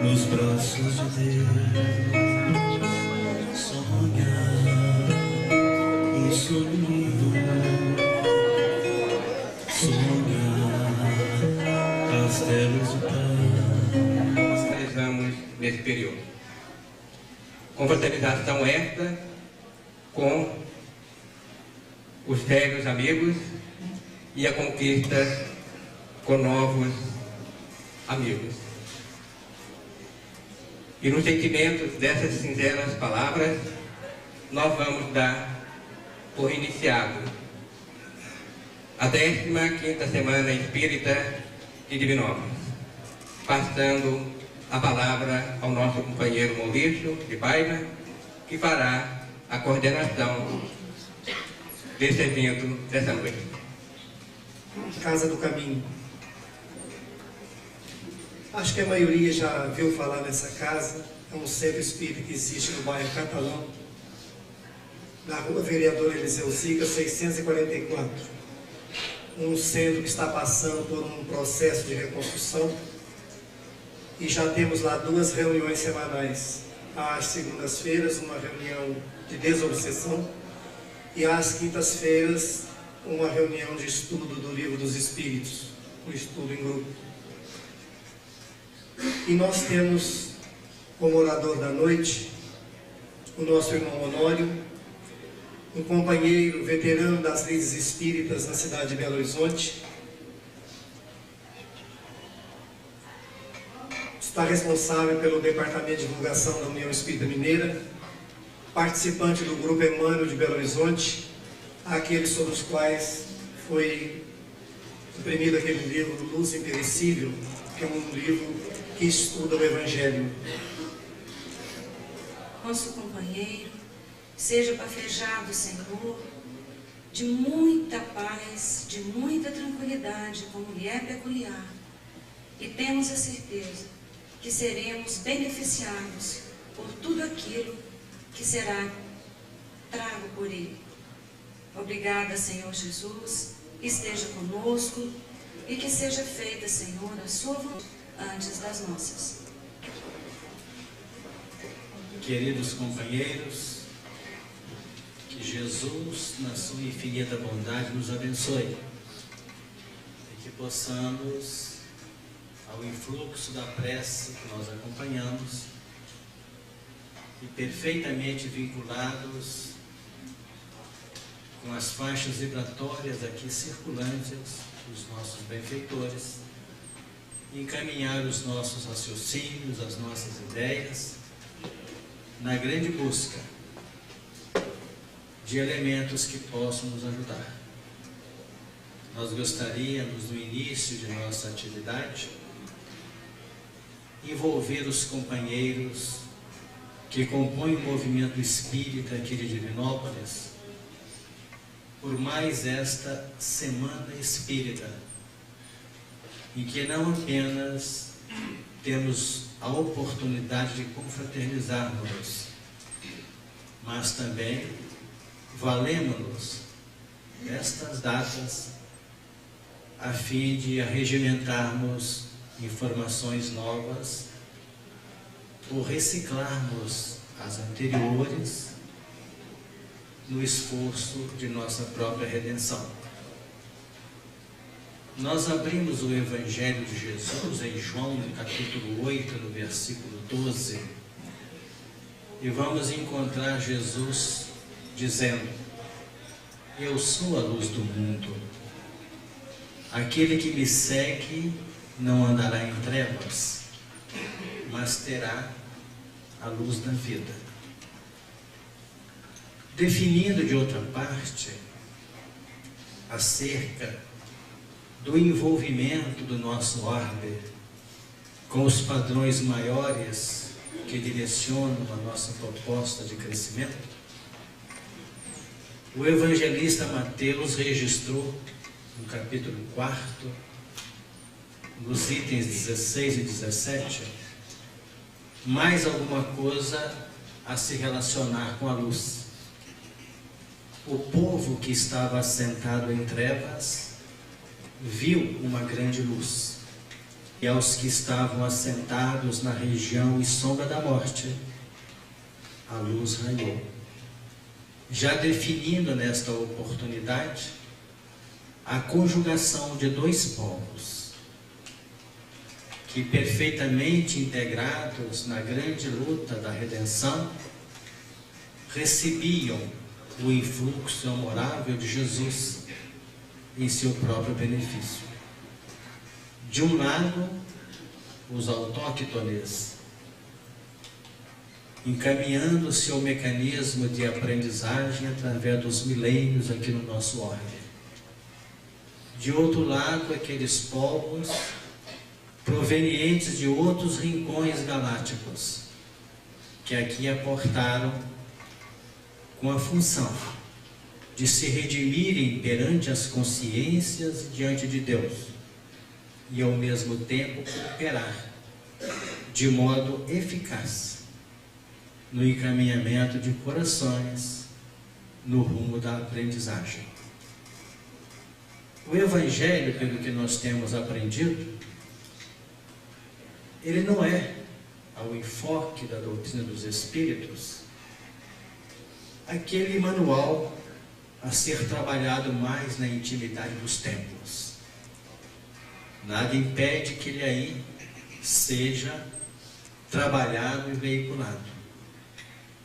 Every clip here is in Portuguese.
nos braços de Deus, sonhar um sonho lindo, sonhar castelos de paz. Realizamos nesse período. Confraternização esta com os velhos amigos e a conquista com novos amigos. E no sentimento dessas singelas palavras, nós vamos dar por iniciado a 15ª Semana Espírita de Divinópolis, passando a palavra ao nosso companheiro Maurício de Paiva, que fará a coordenação desse evento dessa noite. Casa do Caminho. Acho que a maioria já viu falar nessa casa. É um centro espírita que existe no bairro Catalão, na rua Vereador Eliseu Zica, 644. Um centro que está passando por um processo de reconstrução e já temos lá 2 reuniões semanais. Às segundas-feiras, uma reunião de desobsessão e às quintas-feiras, uma reunião de estudo do Livro dos Espíritos, um estudo em grupo. E nós temos como orador da noite o nosso irmão Honório, um companheiro veterano das lides espíritas na cidade de Belo Horizonte. Está responsável pelo Departamento de Divulgação da União Espírita Mineira, participante do Grupo Emmanuel de Belo Horizonte, aqueles sobre os quais foi imprimido aquele livro Luz Imperecível, que é um livro que estuda o Evangelho. Nosso companheiro, seja bafejado, Senhor, de muita paz, de muita tranquilidade, como lhe é peculiar, e temos a certeza que seremos beneficiados por tudo aquilo que será trago por Ele. Obrigada, Senhor Jesus, esteja conosco e que seja feita, Senhor, a sua vontade antes das nossas. Queridos companheiros, que Jesus, na sua infinita bondade, nos abençoe e que possamos, ao influxo da prece que nós acompanhamos e perfeitamente vinculados com as faixas vibratórias aqui circulantes dos nossos benfeitores, encaminhar os nossos raciocínios, as nossas ideias, na grande busca de elementos que possam nos ajudar. Nós gostaríamos, no início de nossa atividade, envolver os companheiros que compõem o movimento espírita aqui de Divinópolis por mais esta Semana Espírita, em que não apenas temos a oportunidade de confraternizarmos, mas também valemos-nos destas datas a fim de arregimentarmos informações novas ou reciclarmos as anteriores no esforço de nossa própria redenção. Nós abrimos o Evangelho de Jesus em João, no capítulo 8, no versículo 12, e vamos encontrar Jesus dizendo: eu sou a luz do mundo. Aquele que me segue não andará em trevas, mas terá a luz da vida. Definindo de outra parte acerca do envolvimento do nosso orbe com os padrões maiores que direcionam a nossa proposta de crescimento, o evangelista Mateus registrou no capítulo 4, nos itens 16 e 17, mais alguma coisa a se relacionar com a luz. O povo que estava assentado em trevas viu uma grande luz. e aos que estavam assentados na região e sombra da morte, a luz raiou, já definindo nesta oportunidade a conjugação de dois povos, que perfeitamente integrados na grande luta da redenção, recebiam o influxo amorável de Jesus em seu próprio benefício. De um lado, os autóctones, encaminhando-se ao mecanismo de aprendizagem através dos milênios aqui no nosso orbe. De outro lado, aqueles povos provenientes de outros rincões galácticos, que aqui aportaram com a função de se redimirem perante as consciências diante de Deus e ao mesmo tempo cooperar de modo eficaz no encaminhamento de corações no rumo da aprendizagem. O Evangelho, pelo que nós temos aprendido, ele não é, ao enfoque da doutrina dos Espíritos, aquele manual a ser trabalhado mais na intimidade dos templos. Nada impede que ele aí seja trabalhado e veiculado.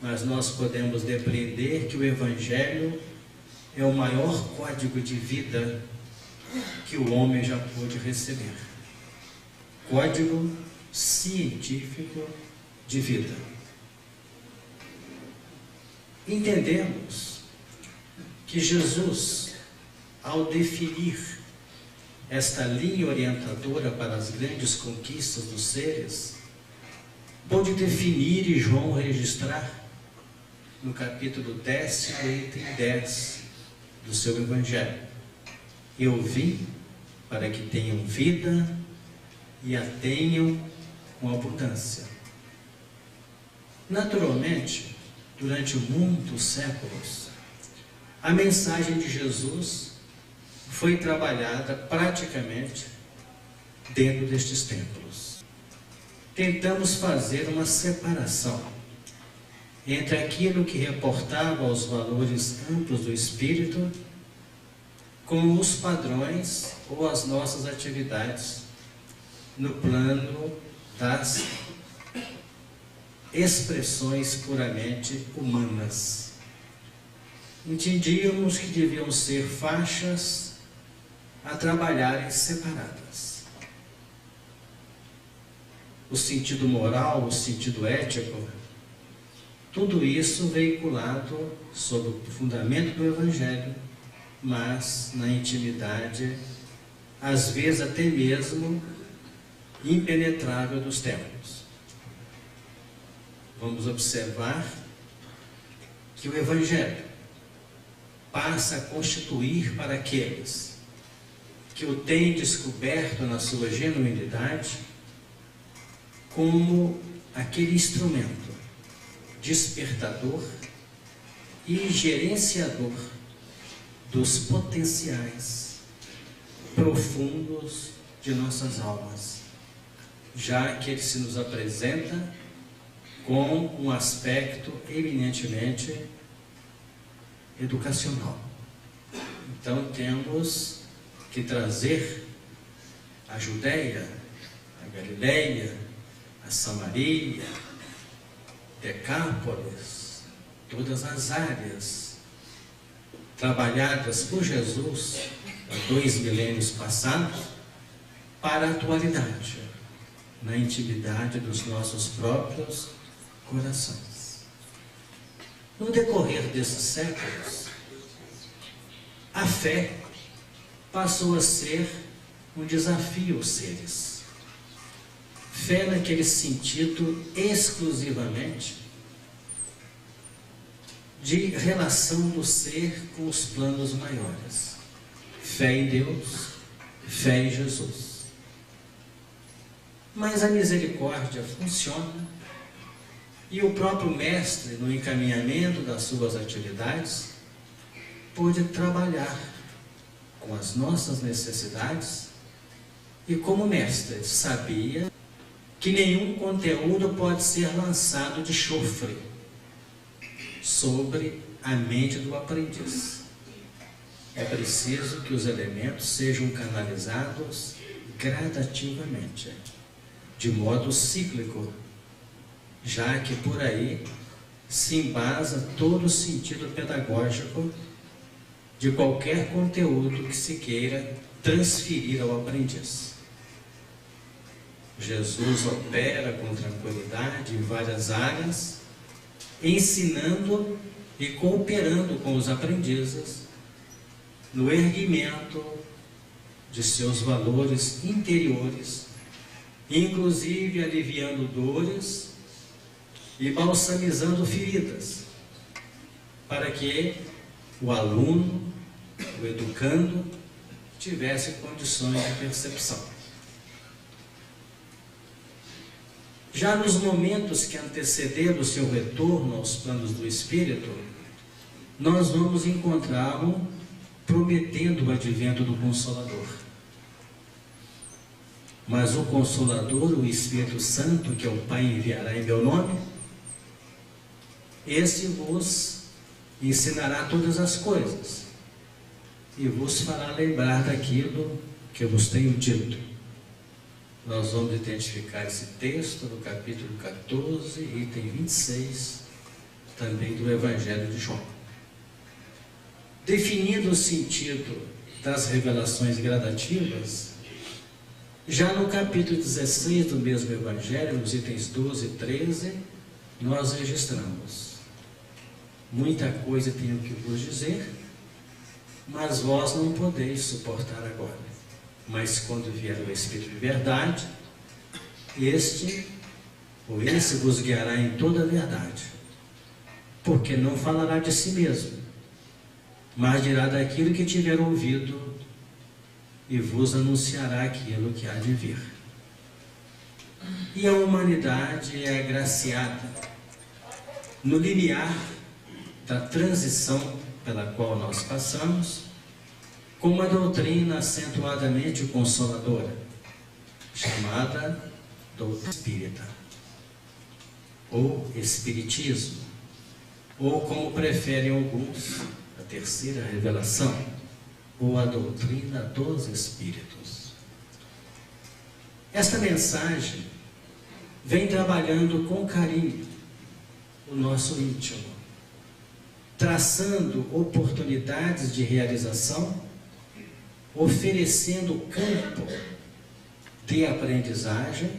Mas nós podemos depreender que o Evangelho é o maior código de vida que o homem já pôde receber. Código científico de vida. Entendemos que Jesus, ao definir esta linha orientadora para as grandes conquistas dos seres, pôde definir e João registrar no capítulo 10, item 10 do seu Evangelho. Eu vim para que tenham vida e a tenham com abundância. Naturalmente, durante muitos séculos, a mensagem de Jesus foi trabalhada praticamente dentro destes templos. Tentamos fazer uma separação entre aquilo que reportava aos valores amplos do Espírito com os padrões ou as nossas atividades no plano das expressões puramente humanas. Entendíamos que deviam ser faixas a trabalharem separadas. O sentido moral, o sentido ético, tudo isso veiculado sob o fundamento do Evangelho, mas na intimidade, às vezes até mesmo impenetrável dos templos. Vamos observar que o Evangelho passa a constituir para aqueles que o têm descoberto na sua genuinidade como aquele instrumento despertador e gerenciador dos potenciais profundos de nossas almas, já que ele se nos apresenta com um aspecto eminentemente educacional. Então temos que trazer a Judéia, a Galileia, a Samaria, Decápolis, todas as áreas trabalhadas por Jesus há 2 milênios passados para a atualidade, na intimidade dos nossos próprios corações. No decorrer desses séculos, a fé passou a ser um desafio aos seres. Fé naquele sentido exclusivamente de relação do ser com os planos maiores. Fé em Deus, fé em Jesus. Mas a misericórdia funciona e o próprio Mestre, no encaminhamento das suas atividades, pôde trabalhar com as nossas necessidades E como mestre, sabia que nenhum conteúdo pode ser lançado de chofre sobre a mente do aprendiz. É preciso que os elementos sejam canalizados gradativamente, de modo cíclico, já que por aí se embasa todo o sentido pedagógico de qualquer conteúdo que se queira transferir ao aprendiz. Jesus opera com tranquilidade em várias áreas, ensinando e cooperando com os aprendizes no erguimento de seus valores interiores, inclusive aliviando dores e balsamizando feridas, para que o aluno, o educando, tivesse condições de percepção. Já nos momentos que antecederam o seu retorno aos planos do Espírito, nós vamos encontrá-lo prometendo o advento do Consolador. Mas o Consolador, o Espírito Santo, que o Pai enviará em meu nome, esse vos ensinará todas as coisas e vos fará lembrar daquilo que eu vos tenho dito. Nós vamos identificar esse texto no capítulo 14, item 26, também do Evangelho de João. Definindo o sentido das revelações gradativas, já no capítulo 16 do mesmo Evangelho, nos itens 12 e 13, nós registramos: muita coisa tenho que vos dizer, mas vós não podeis suportar agora. Mas quando vier o Espírito de verdade, esse vos guiará em toda a verdade, porque não falará de si mesmo, mas dirá daquilo que tiver ouvido e vos anunciará aquilo que há de vir. E a humanidade é agraciada no limiar da transição pela qual nós passamos, com uma doutrina acentuadamente consoladora, chamada doutrina espírita, ou espiritismo, ou como preferem alguns, a terceira revelação, ou a doutrina dos espíritos. Esta mensagem vem trabalhando com carinho o nosso íntimo, traçando oportunidades de realização, oferecendo campo de aprendizagem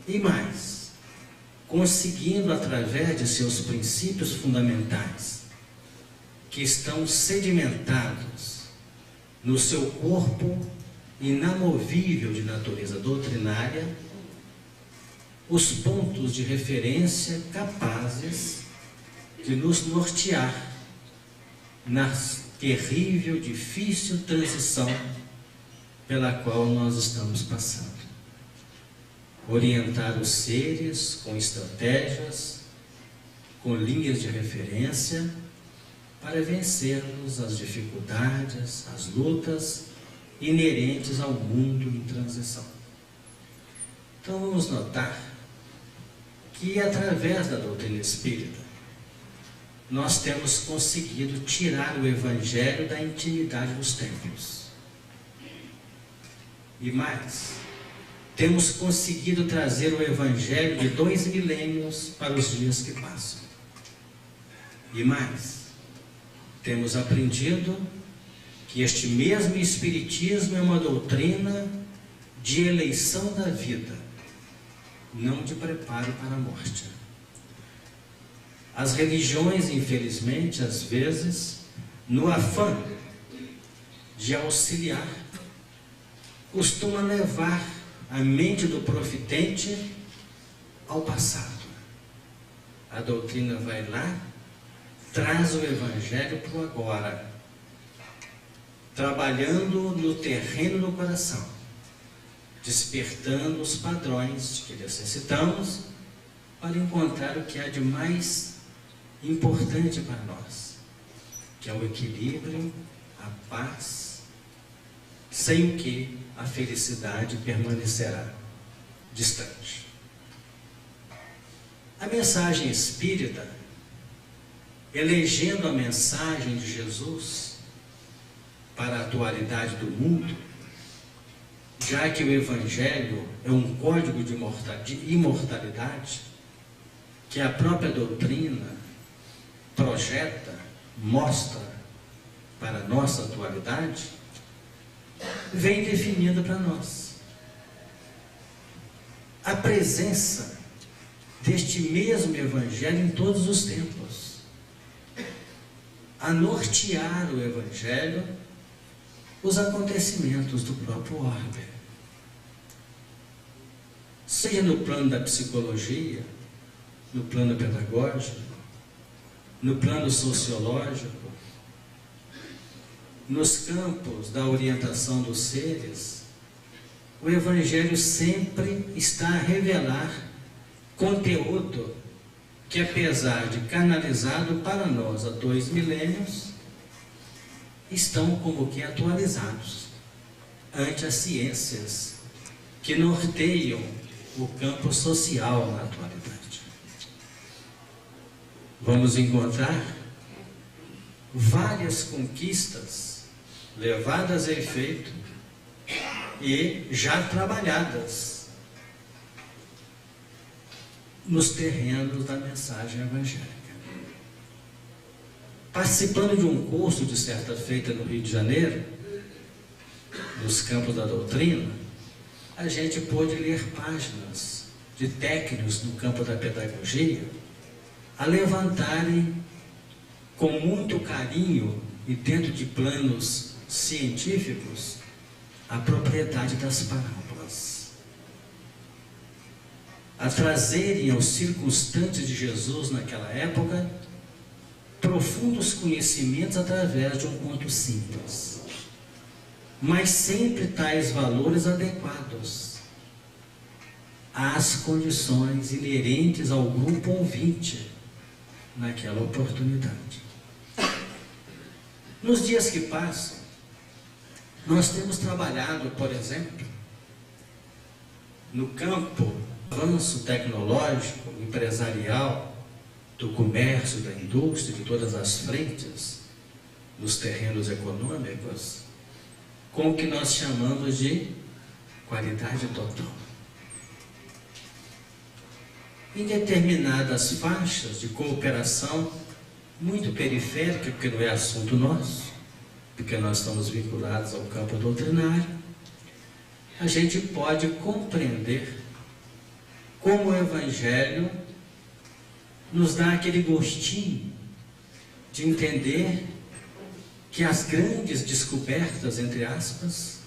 e mais, conseguindo através de seus princípios fundamentais, que estão sedimentados no seu corpo inamovível de natureza doutrinária, os pontos de referência capazes de nos nortear na terrível, difícil transição pela qual nós estamos passando. Orientar os seres com estratégias, com linhas de referência, para vencermos as dificuldades, as lutas inerentes ao mundo em transição. Então vamos notar que através da doutrina espírita nós temos conseguido tirar o Evangelho da intimidade dos templos. E mais, temos conseguido trazer o Evangelho de 2 milênios para os dias que passam. E mais, temos aprendido que este mesmo Espiritismo é uma doutrina de eleição da vida, não de preparo para a morte. As religiões, infelizmente, às vezes, no afã de auxiliar, costumam levar a mente do profitente ao passado. A doutrina vai lá, traz o Evangelho para o agora, trabalhando no terreno do coração, despertando os padrões que necessitamos para encontrar o que há de mais importante para nós, que é o equilíbrio, a paz, sem o que a felicidade permanecerá distante. A mensagem espírita, elegendo a mensagem de Jesus para a atualidade do mundo, já que o Evangelho é um código de imortalidade que a própria doutrina projeta, mostra para a nossa atualidade, vem definindo para nós a presença deste mesmo Evangelho em todos os tempos, a nortear o Evangelho os acontecimentos do próprio orbe, seja no plano da psicologia, no plano pedagógico, no plano sociológico, nos campos da orientação dos seres. O Evangelho sempre está a revelar conteúdo que, apesar de canalizado para nós há 2 milênios, estão como que atualizados ante as ciências que norteiam o campo social na atualidade. Vamos encontrar várias conquistas levadas a efeito e já trabalhadas nos terrenos da mensagem evangélica. Participando de um curso de certa feita no Rio de Janeiro, nos campos da doutrina, a gente pôde ler páginas de técnicos no campo da pedagogia a levantarem com muito carinho e dentro de planos científicos a propriedade das parábolas, a trazerem aos circunstantes de Jesus naquela época profundos conhecimentos através de um conto simples, mas sempre tais valores adequados às condições inerentes ao grupo ouvinte naquela oportunidade. Nos dias que passam, nós temos trabalhado, por exemplo, no campo do avanço tecnológico, empresarial, do comércio, da indústria, de todas as frentes, nos terrenos econômicos, com o que nós chamamos de qualidade total. Em determinadas faixas de cooperação muito periférica, porque não é assunto nosso, porque nós estamos vinculados ao campo doutrinário, a gente pode compreender como o Evangelho nos dá aquele gostinho de entender que as grandes descobertas, entre aspas,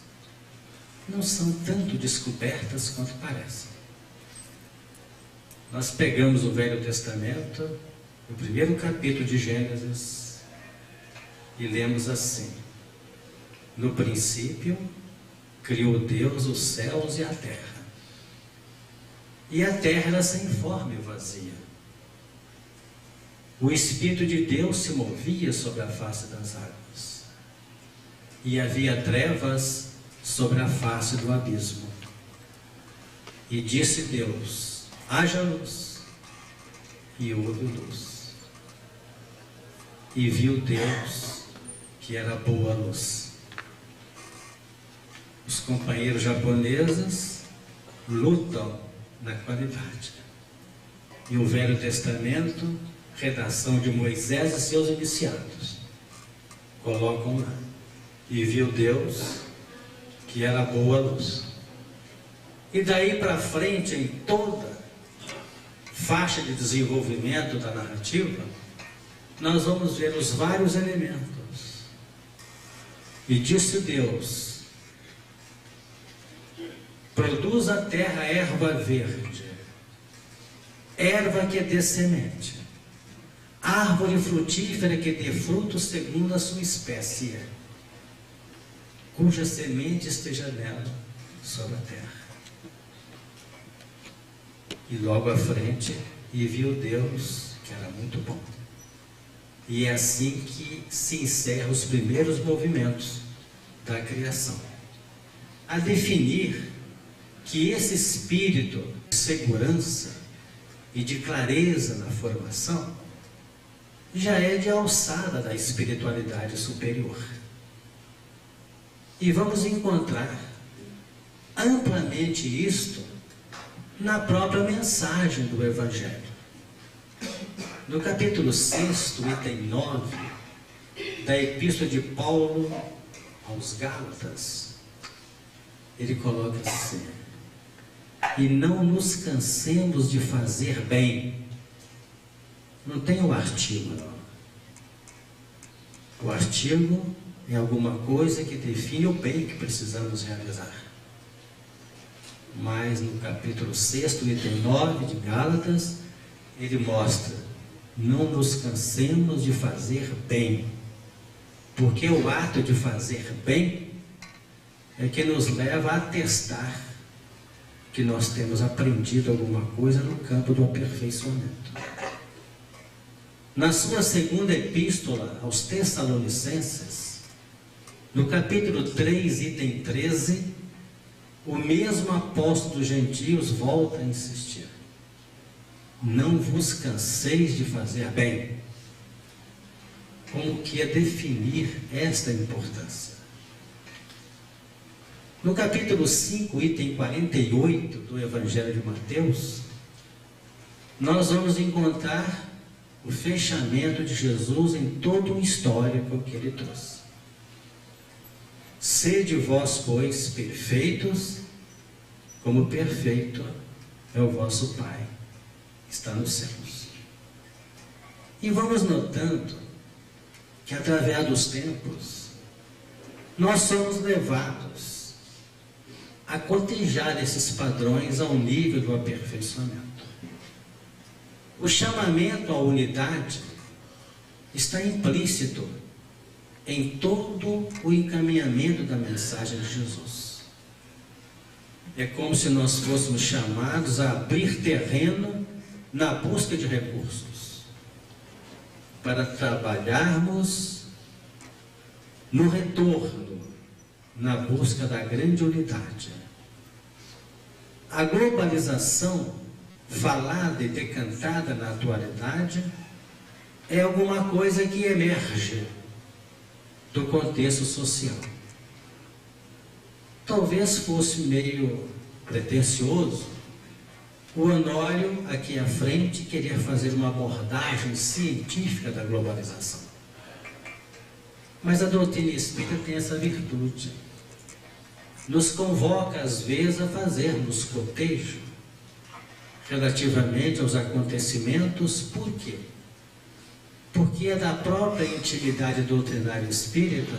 não são tanto descobertas quanto parecem. Nós pegamos o Velho Testamento, o primeiro capítulo de Gênesis, e lemos assim: no princípio criou Deus os céus e a terra. E a terra era sem forma e vazia. O Espírito de Deus se movia sobre a face das águas, e havia trevas sobre a face do abismo. E disse Deus: haja luz, e houve luz. E viu Deus que era boa a luz. Os companheiros japoneses lutam na qualidade. E o Velho Testamento, redação de Moisés e seus iniciados, colocam lá: e viu Deus que era boa a luz. E daí para frente, em toda faixa de desenvolvimento da narrativa, nós vamos ver os vários elementos. E disse Deus: produz a terra erva verde, erva que dê semente, árvore frutífera que dê fruto segundo a sua espécie, cuja semente esteja nela sobre a terra. E logo à frente, e viu Deus que era muito bom. E é assim que se encerram os primeiros movimentos da criação. a definir que esse espírito de segurança e de clareza na formação já é de alçada da espiritualidade superior. E vamos encontrar amplamente isto na própria mensagem do Evangelho. No capítulo 6, item 9, da Epístola de Paulo aos Gálatas, ele coloca assim: e não nos cansemos de fazer bem. Não tem o artigo, não. O artigo é alguma coisa que define o bem que precisamos realizar. Mas no capítulo 6, item 9 de Gálatas, ele mostra: não nos cansemos de fazer bem, porque o ato de fazer bem é que nos leva a atestar que nós temos aprendido alguma coisa no campo do aperfeiçoamento. Na sua segunda epístola aos Tessalonicenses, no capítulo 3, item 13, o mesmo apóstolo dos gentios volta a insistir: não vos canseis de fazer bem, como que a definir esta importância. No capítulo 5, item 48 do Evangelho de Mateus, nós vamos encontrar o fechamento de Jesus em todo o histórico que ele trouxe. Sede vós, pois, perfeitos, como perfeito é o vosso Pai, que está nos céus. E vamos notando que através dos tempos, nós somos levados a cotejar esses padrões ao nível do aperfeiçoamento. O chamamento à unidade está implícito em todo o encaminhamento da mensagem de Jesus. É como se nós fôssemos chamados a abrir terreno na busca de recursos, para trabalharmos no retorno, na busca da grande unidade. A globalização, falada e decantada na atualidade, é alguma coisa que emerge do contexto social. Talvez fosse meio pretensioso o Honório, aqui à frente, querer fazer uma abordagem científica da globalização. Mas a doutrina espírita tem essa virtude. Nos convoca, às vezes, a fazermos cotejo relativamente aos acontecimentos. Por quê? Porque é da própria intimidade doutrinária espírita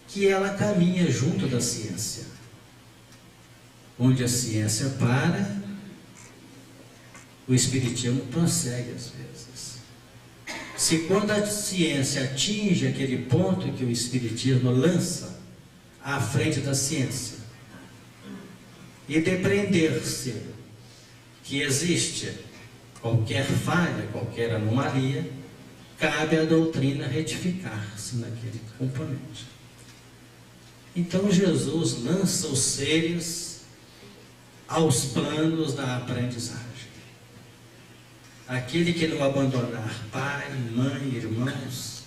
que ela caminha junto da ciência. Onde a ciência para, o espiritismo prossegue às vezes. Se quando a ciência atinge aquele ponto que o espiritismo lança à frente da ciência, e depreender-se que existe qualquer falha, qualquer anomalia, cabe à doutrina retificar-se naquele componente. Então Jesus lança os seres aos planos da aprendizagem. Aquele que não abandonar pai, mãe, irmãos,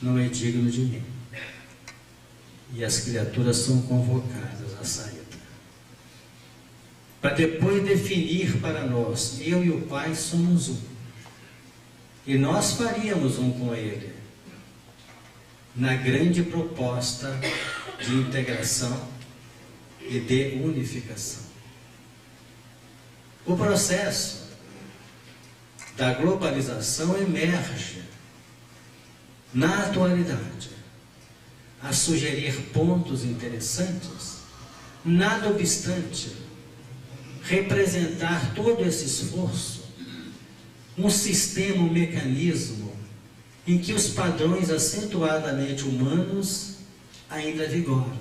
não é digno de mim. E as criaturas são convocadas à saída, para depois definir para nós: eu e o Pai somos um, e nós faríamos um com Ele, na grande proposta de integração e de unificação. O processo da globalização emerge na atualidade a sugerir pontos interessantes, nada obstante representar todo esse esforço, um sistema, um mecanismo em que os padrões acentuadamente humanos ainda vigoram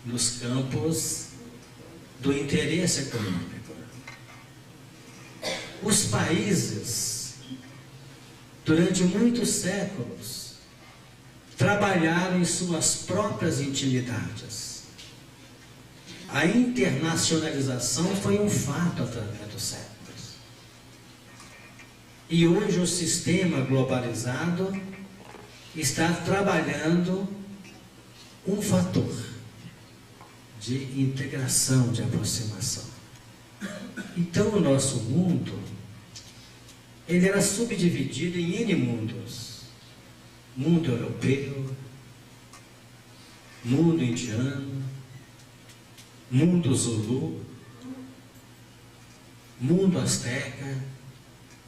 nos campos do interesse econômico. Os países, durante muitos séculos, trabalharam em suas próprias intimidades. A internacionalização foi um fato através dos séculos. E hoje o sistema globalizado está trabalhando um fator de integração, de aproximação. Então o nosso mundo, ele era subdividido em N mundos. Mundo europeu, mundo indiano, mundo zulu, mundo asteca,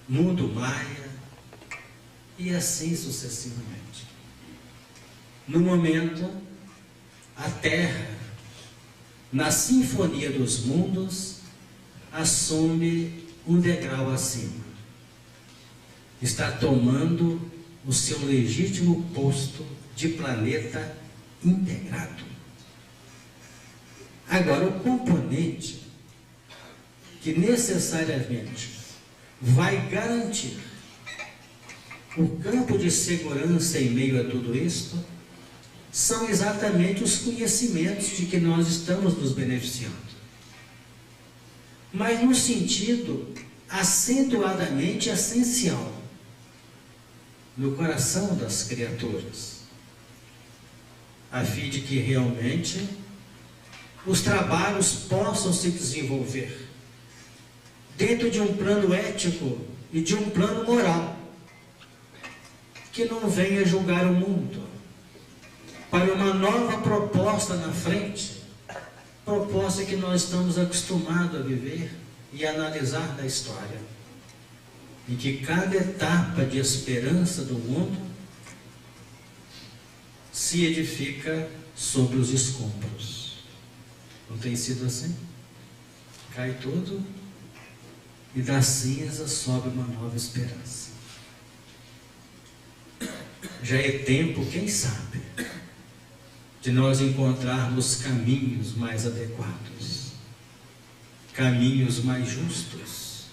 mundo maia, e assim sucessivamente. No momento, a Terra, na sinfonia dos mundos, assume um degrau acima. Está tomando o seu legítimo posto de planeta integrado. Agora, o componente que necessariamente vai garantir o campo de segurança em meio a tudo isto são exatamente os conhecimentos de que nós estamos nos beneficiando. Mas no sentido acentuadamente essencial, no coração das criaturas, a fim de que realmente os trabalhos possam se desenvolver dentro de um plano ético e de um plano moral, que não venha julgar o mundo para uma nova proposta na frente, proposta que nós estamos acostumados a viver e analisar na história, em que cada etapa de esperança do mundo se edifica sobre os escombros. Não tem sido assim? Cai tudo e das cinzas sobe uma nova esperança. Já é tempo, quem sabe, de nós encontrarmos caminhos mais adequados, caminhos mais justos,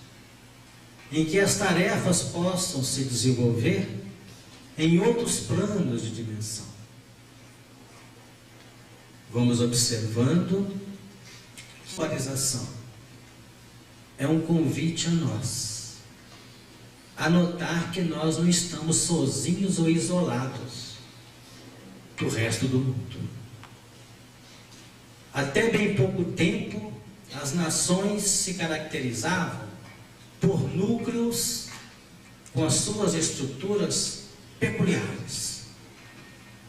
em que as tarefas possam se desenvolver em outros planos de dimensão. Vamos observando. A atualização é um convite a nós, a notar que nós não estamos sozinhos ou isolados do resto do mundo. Até bem pouco tempo, as nações se caracterizavam por núcleos com as suas estruturas peculiares,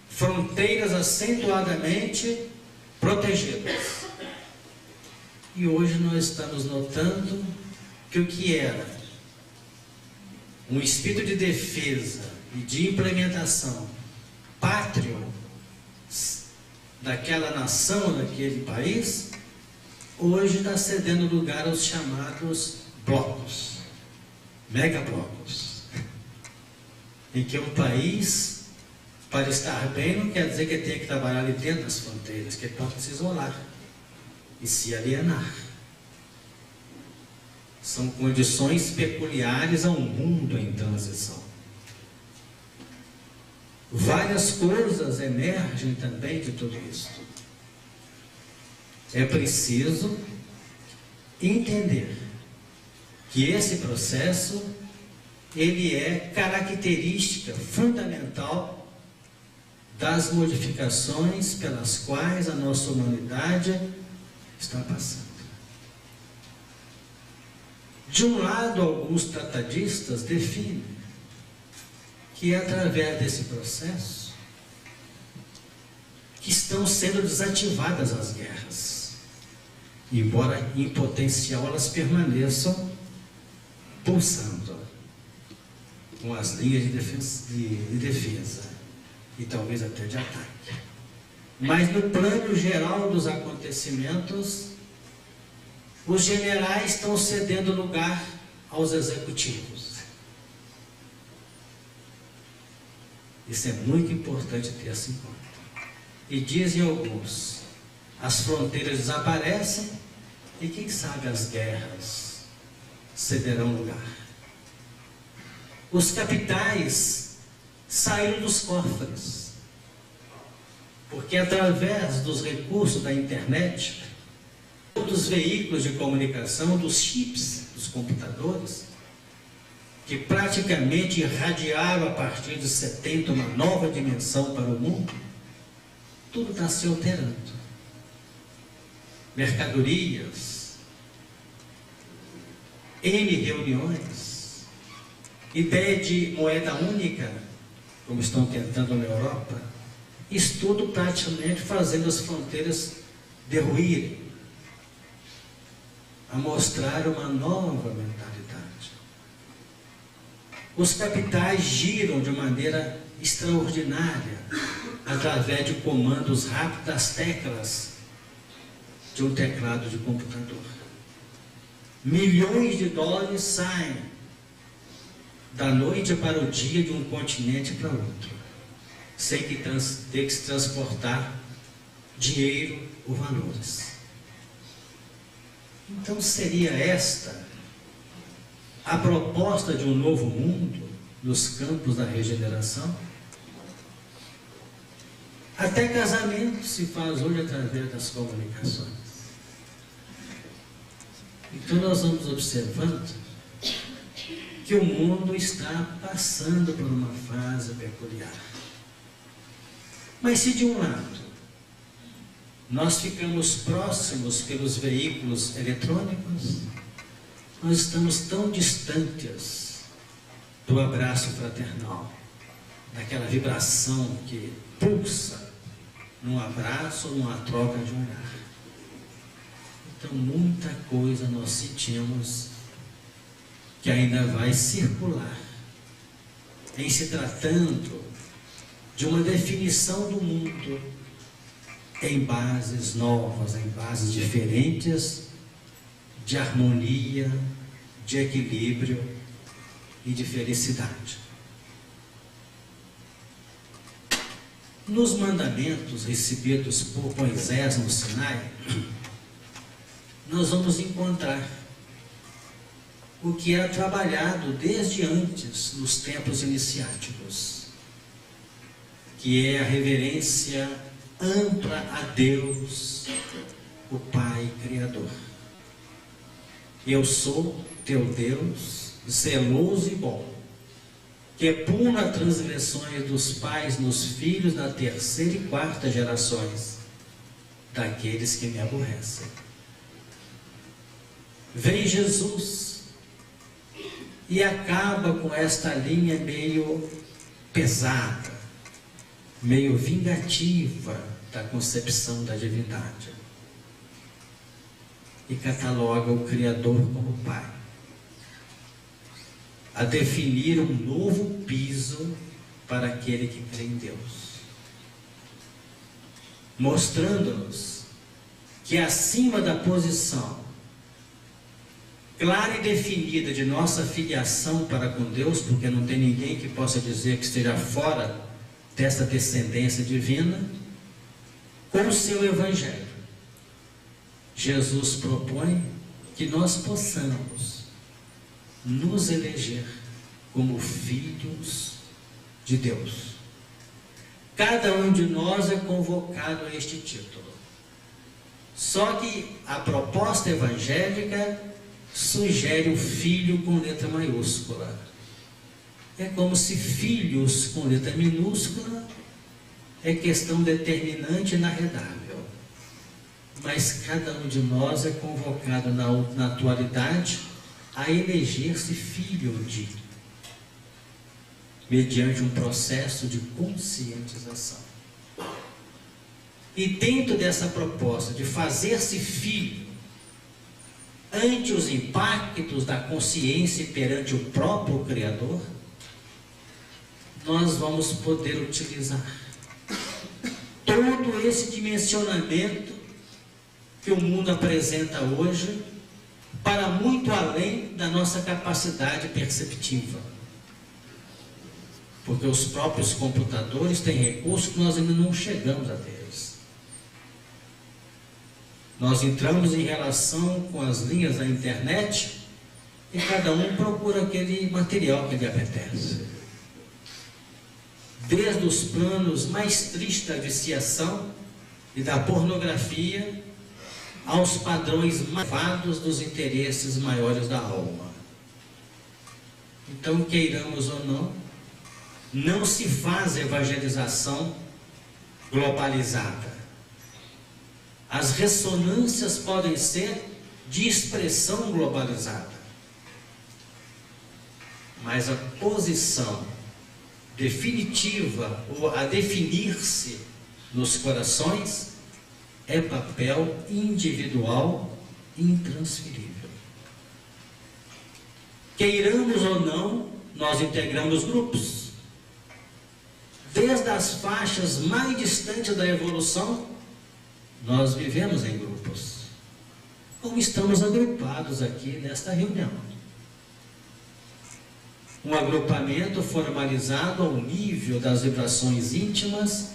fronteiras acentuadamente protegidas. E hoje nós estamos notando que o que era um espírito de defesa e de implementação pátrio daquela nação, daquele país, hoje está cedendo lugar aos chamados blocos, megablocos, em que um país, para estar bem, não quer dizer que ele tem que trabalhar ali dentro das fronteiras, que ele pode se isolar e se alienar. São condições peculiares ao mundo em transição. Várias coisas emergem também de tudo isso. É preciso entender que esse processo, ele é característica fundamental das modificações pelas quais a nossa humanidade está passando. De um lado, alguns tratadistas definem que é através desse processo que estão sendo desativadas as guerras, embora em potencial elas permaneçam pulsando com as linhas de defesa e talvez até de ataque. Mas no plano geral dos acontecimentos, os generais estão cedendo lugar aos executivos. Isso é muito importante ter isso em conta. E dizem alguns, as fronteiras desaparecem e quem sabe as guerras cederão lugar. Os capitais saíram dos cofres Porque através dos recursos da internet, dos veículos de comunicação, dos chips, dos computadores, que praticamente irradiaram a partir de 70 uma nova dimensão para o mundo, tudo está se alterando. Mercadorias, N reuniões, ideia de moeda única, como estão tentando na Europa, isso tudo praticamente fazendo as fronteiras derruírem, a mostrar uma nova mentalidade. Os capitais giram de maneira extraordinária, através de comandos rápidos das teclas de um teclado de computador. Milhões de dólares saem da noite para o dia de um continente para outro, sem que ter que se transportar dinheiro ou valores. Então seria esta a proposta de um novo mundo nos campos da regeneração? Até casamento se faz hoje através das comunicações. Então nós vamos observando que o mundo está passando por uma fase peculiar. Mas se de um lado nós ficamos próximos pelos veículos eletrônicos, nós estamos tão distantes do abraço fraternal, daquela vibração que pulsa num abraço ou numa troca de olhar. Então muita coisa nós sentimos que ainda vai circular em se tratando de uma definição do mundo em bases novas, em bases diferentes de harmonia, de equilíbrio e de felicidade. Nos mandamentos recebidos por Moisés no Sinai, nós vamos encontrar o que era trabalhado desde antes nos tempos iniciáticos, que é a reverência ampla a Deus, o Pai Criador. Eu sou teu Deus, zeloso e bom, que puna transgressões dos pais nos filhos na terceira e quarta gerações daqueles que me aborrecem. Vem Jesus e acaba com esta linha meio pesada, meio vingativa da concepção da divindade, e cataloga o Criador como Pai, a definir um novo piso para aquele que crê em Deus, mostrando-nos que acima da posição clara e definida de nossa filiação para com Deus, porque não tem ninguém que possa dizer que esteja fora dessa descendência divina, com o seu Evangelho, Jesus propõe que nós possamos nos eleger como filhos de Deus. Cada um de nós é convocado a este título. Só que a proposta evangélica sugere o filho com letra maiúscula. É como se filhos com letra minúscula é questão determinante e inarredável. Mas cada um de nós é convocado na atualidade a eleger-se filho de, mediante um processo de conscientização. E dentro dessa proposta de fazer-se filho, ante os impactos da consciência perante o próprio Criador, nós vamos poder utilizar todo esse dimensionamento que o mundo apresenta hoje para muito além da nossa capacidade perceptiva. Porque os próprios computadores têm recursos que nós ainda não chegamos a eles. Nós entramos em relação com as linhas da internet e cada um procura aquele material que lhe apetece. desde os planos mais tristes da viciação e da pornografia, aos padrões malvados dos interesses maiores da alma. Então, queiramos ou não, não se faz evangelização globalizada. As ressonâncias podem ser de expressão globalizada, mas a posição definitiva ou a definir-se nos corações é papel individual intransferível. Queiramos ou não, nós integramos grupos. Desde as faixas mais distantes da evolução, nós vivemos em grupos. Como estamos agrupados aqui nesta reunião. Um agrupamento formalizado ao nível das vibrações íntimas,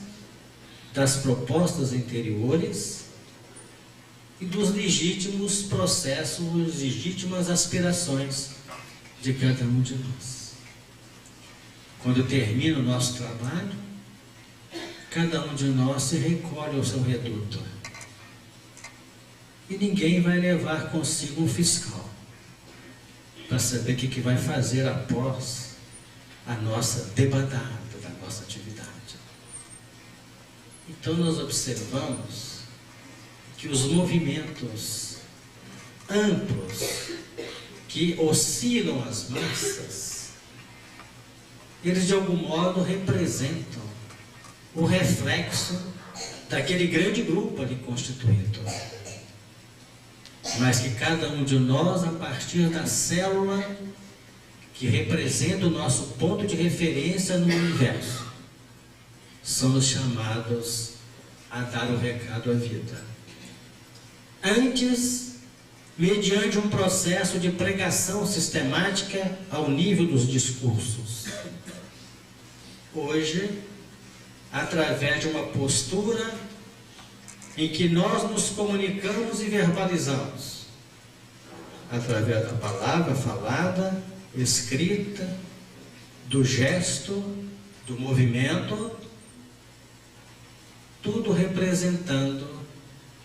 das propostas interiores e dos legítimos processos, legítimas aspirações de cada um de nós. Quando termina o nosso trabalho, cada um de nós se recolhe ao seu reduto. E ninguém vai levar consigo um fiscal para saber o que vai fazer após a nossa debandada da nossa atividade. Então nós observamos que os movimentos amplos que oscilam as massas, eles de algum modo representam o reflexo daquele grande grupo ali constituído. Mas que cada um de nós, a partir da célula que representa o nosso ponto de referência no universo, somos chamados a dar o recado à vida. Antes, mediante um processo de pregação sistemática ao nível dos discursos. Hoje, através de uma postura em que nós nos comunicamos e verbalizamos, através da palavra falada, escrita, do gesto, do movimento, tudo representando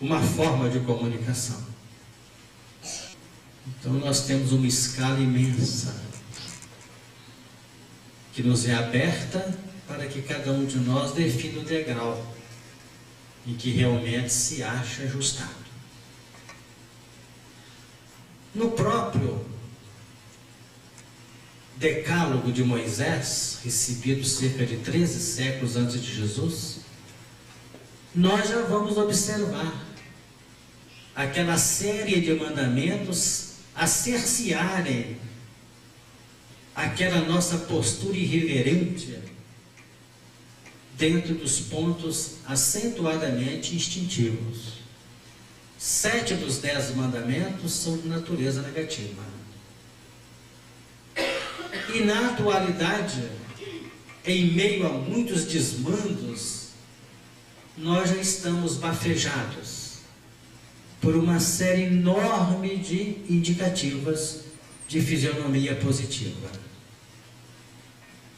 uma forma de comunicação. Então nós temos uma escala imensa que nos é aberta para que cada um de nós defina o degrau em que realmente se acha ajustado. No próprio Decálogo de Moisés, recebido cerca de 13 séculos antes de Jesus, nós já vamos observar aquela série de mandamentos a cercearem aquela nossa postura irreverente dentro dos pontos acentuadamente instintivos. 7 dos 10 mandamentos são de natureza negativa. E na atualidade, em meio a muitos desmandos, nós já estamos bafejados por uma série enorme de indicativas de fisionomia positiva.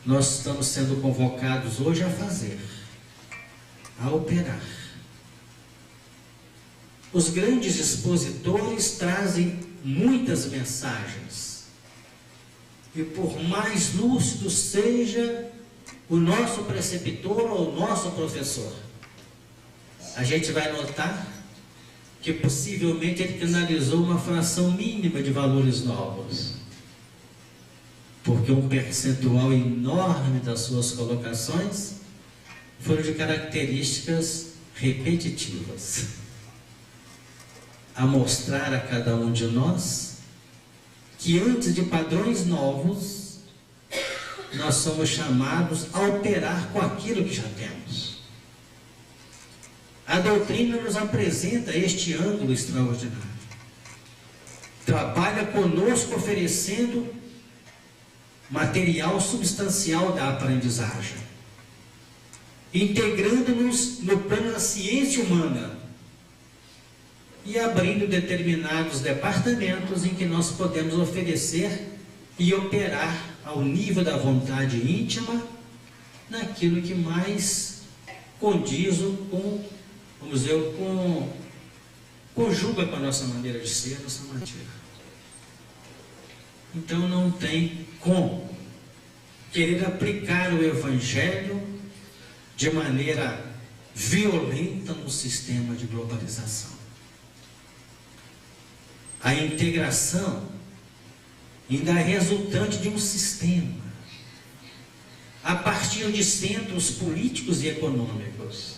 Nós estamos sendo convocados hoje a fazer, a operar. Os grandes expositores trazem muitas mensagens. E por mais lúcido seja o nosso preceptor ou o nosso professor, a gente vai notar que possivelmente ele canalizou uma fração mínima de valores novos. Porque um percentual enorme das suas colocações foram de características repetitivas, a mostrar a cada um de nós que antes de padrões novos, nós somos chamados a operar com aquilo que já temos. A doutrina nos apresenta este ângulo extraordinário. Trabalha conosco oferecendo material substancial da aprendizagem, integrando-nos no plano da ciência humana e abrindo determinados departamentos em que nós podemos oferecer e operar ao nível da vontade íntima naquilo que mais condiz com, vamos dizer, conjuga com a nossa maneira de ser, a nossa maneira. Então não tem como querer aplicar o Evangelho de maneira violenta no sistema de globalização. A integração ainda é resultante de um sistema, a partir de centros políticos e econômicos.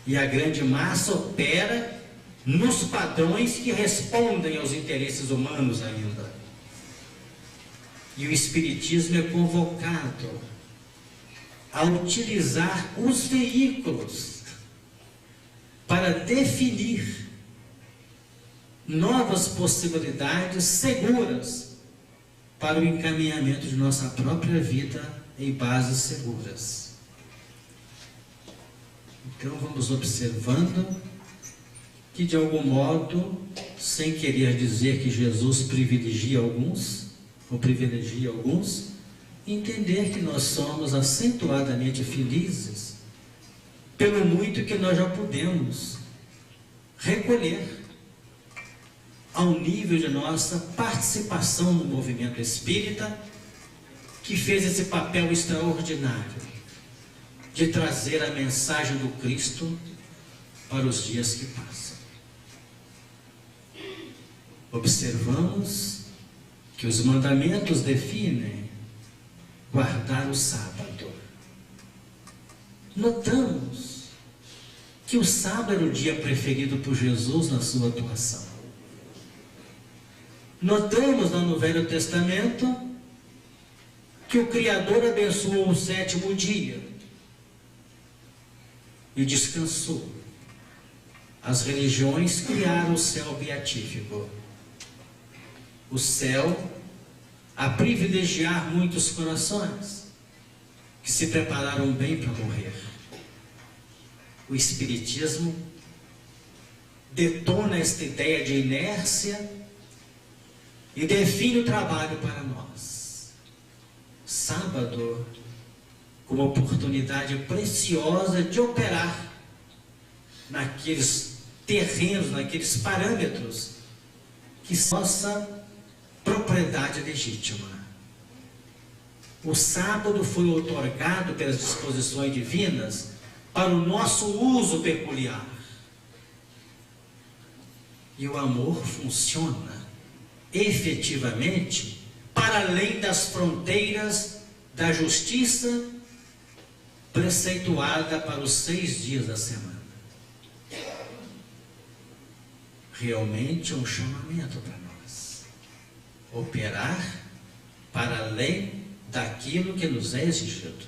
E a grande massa opera nos padrões que respondem aos interesses humanos ainda. E o Espiritismo é convocado a utilizar os veículos para definir novas possibilidades seguras para o encaminhamento de nossa própria vida em bases seguras. Então vamos observando que, de algum modo, sem querer dizer que Jesus privilegia alguns, entender que nós somos acentuadamente felizes pelo muito que nós já podemos recolher ao nível de nossa participação no movimento espírita, que fez esse papel extraordinário de trazer a mensagem do Cristo para os dias que passam. Observamos que os mandamentos definem guardar o sábado. Notamos que o sábado era o dia preferido por Jesus na sua atuação. Notamos lá no Velho Testamento que o Criador abençoou o sétimo dia e descansou. As religiões criaram o céu beatífico. O céu a privilegiar muitos corações que se prepararam bem para morrer. O Espiritismo detona esta ideia de inércia e define o trabalho para nós. Sábado como oportunidade preciosa de operar naqueles terrenos, naqueles parâmetros que são nossa propriedade legítima. O sábado foi outorgado pelas disposições divinas para o nosso uso peculiar. E o amor funciona efetivamente para além das fronteiras da justiça preceituada para os 6 dias da semana. Realmente é um chamamento para nós operar para além daquilo que nos é exigido.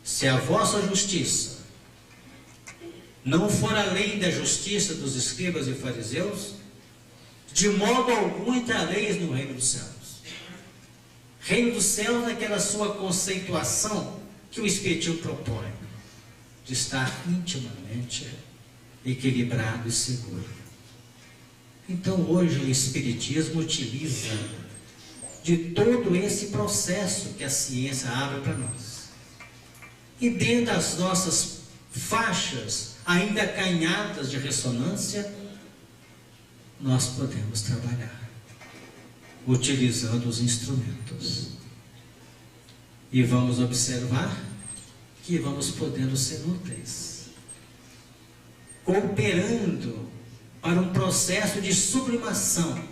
Se a vossa justiça não for além da justiça dos escribas e fariseus, de modo algum entrareis no reino dos céus. Reino dos céus é aquela sua conceituação que o Espiritismo propõe, de estar intimamente equilibrado e seguro. Então hoje o Espiritismo utiliza de todo esse processo que a ciência abre para nós. E dentro das nossas faixas ainda acanhadas de ressonância, nós podemos trabalhar, utilizando os instrumentos. E vamos observar que vamos podendo ser úteis, cooperando para um processo de sublimação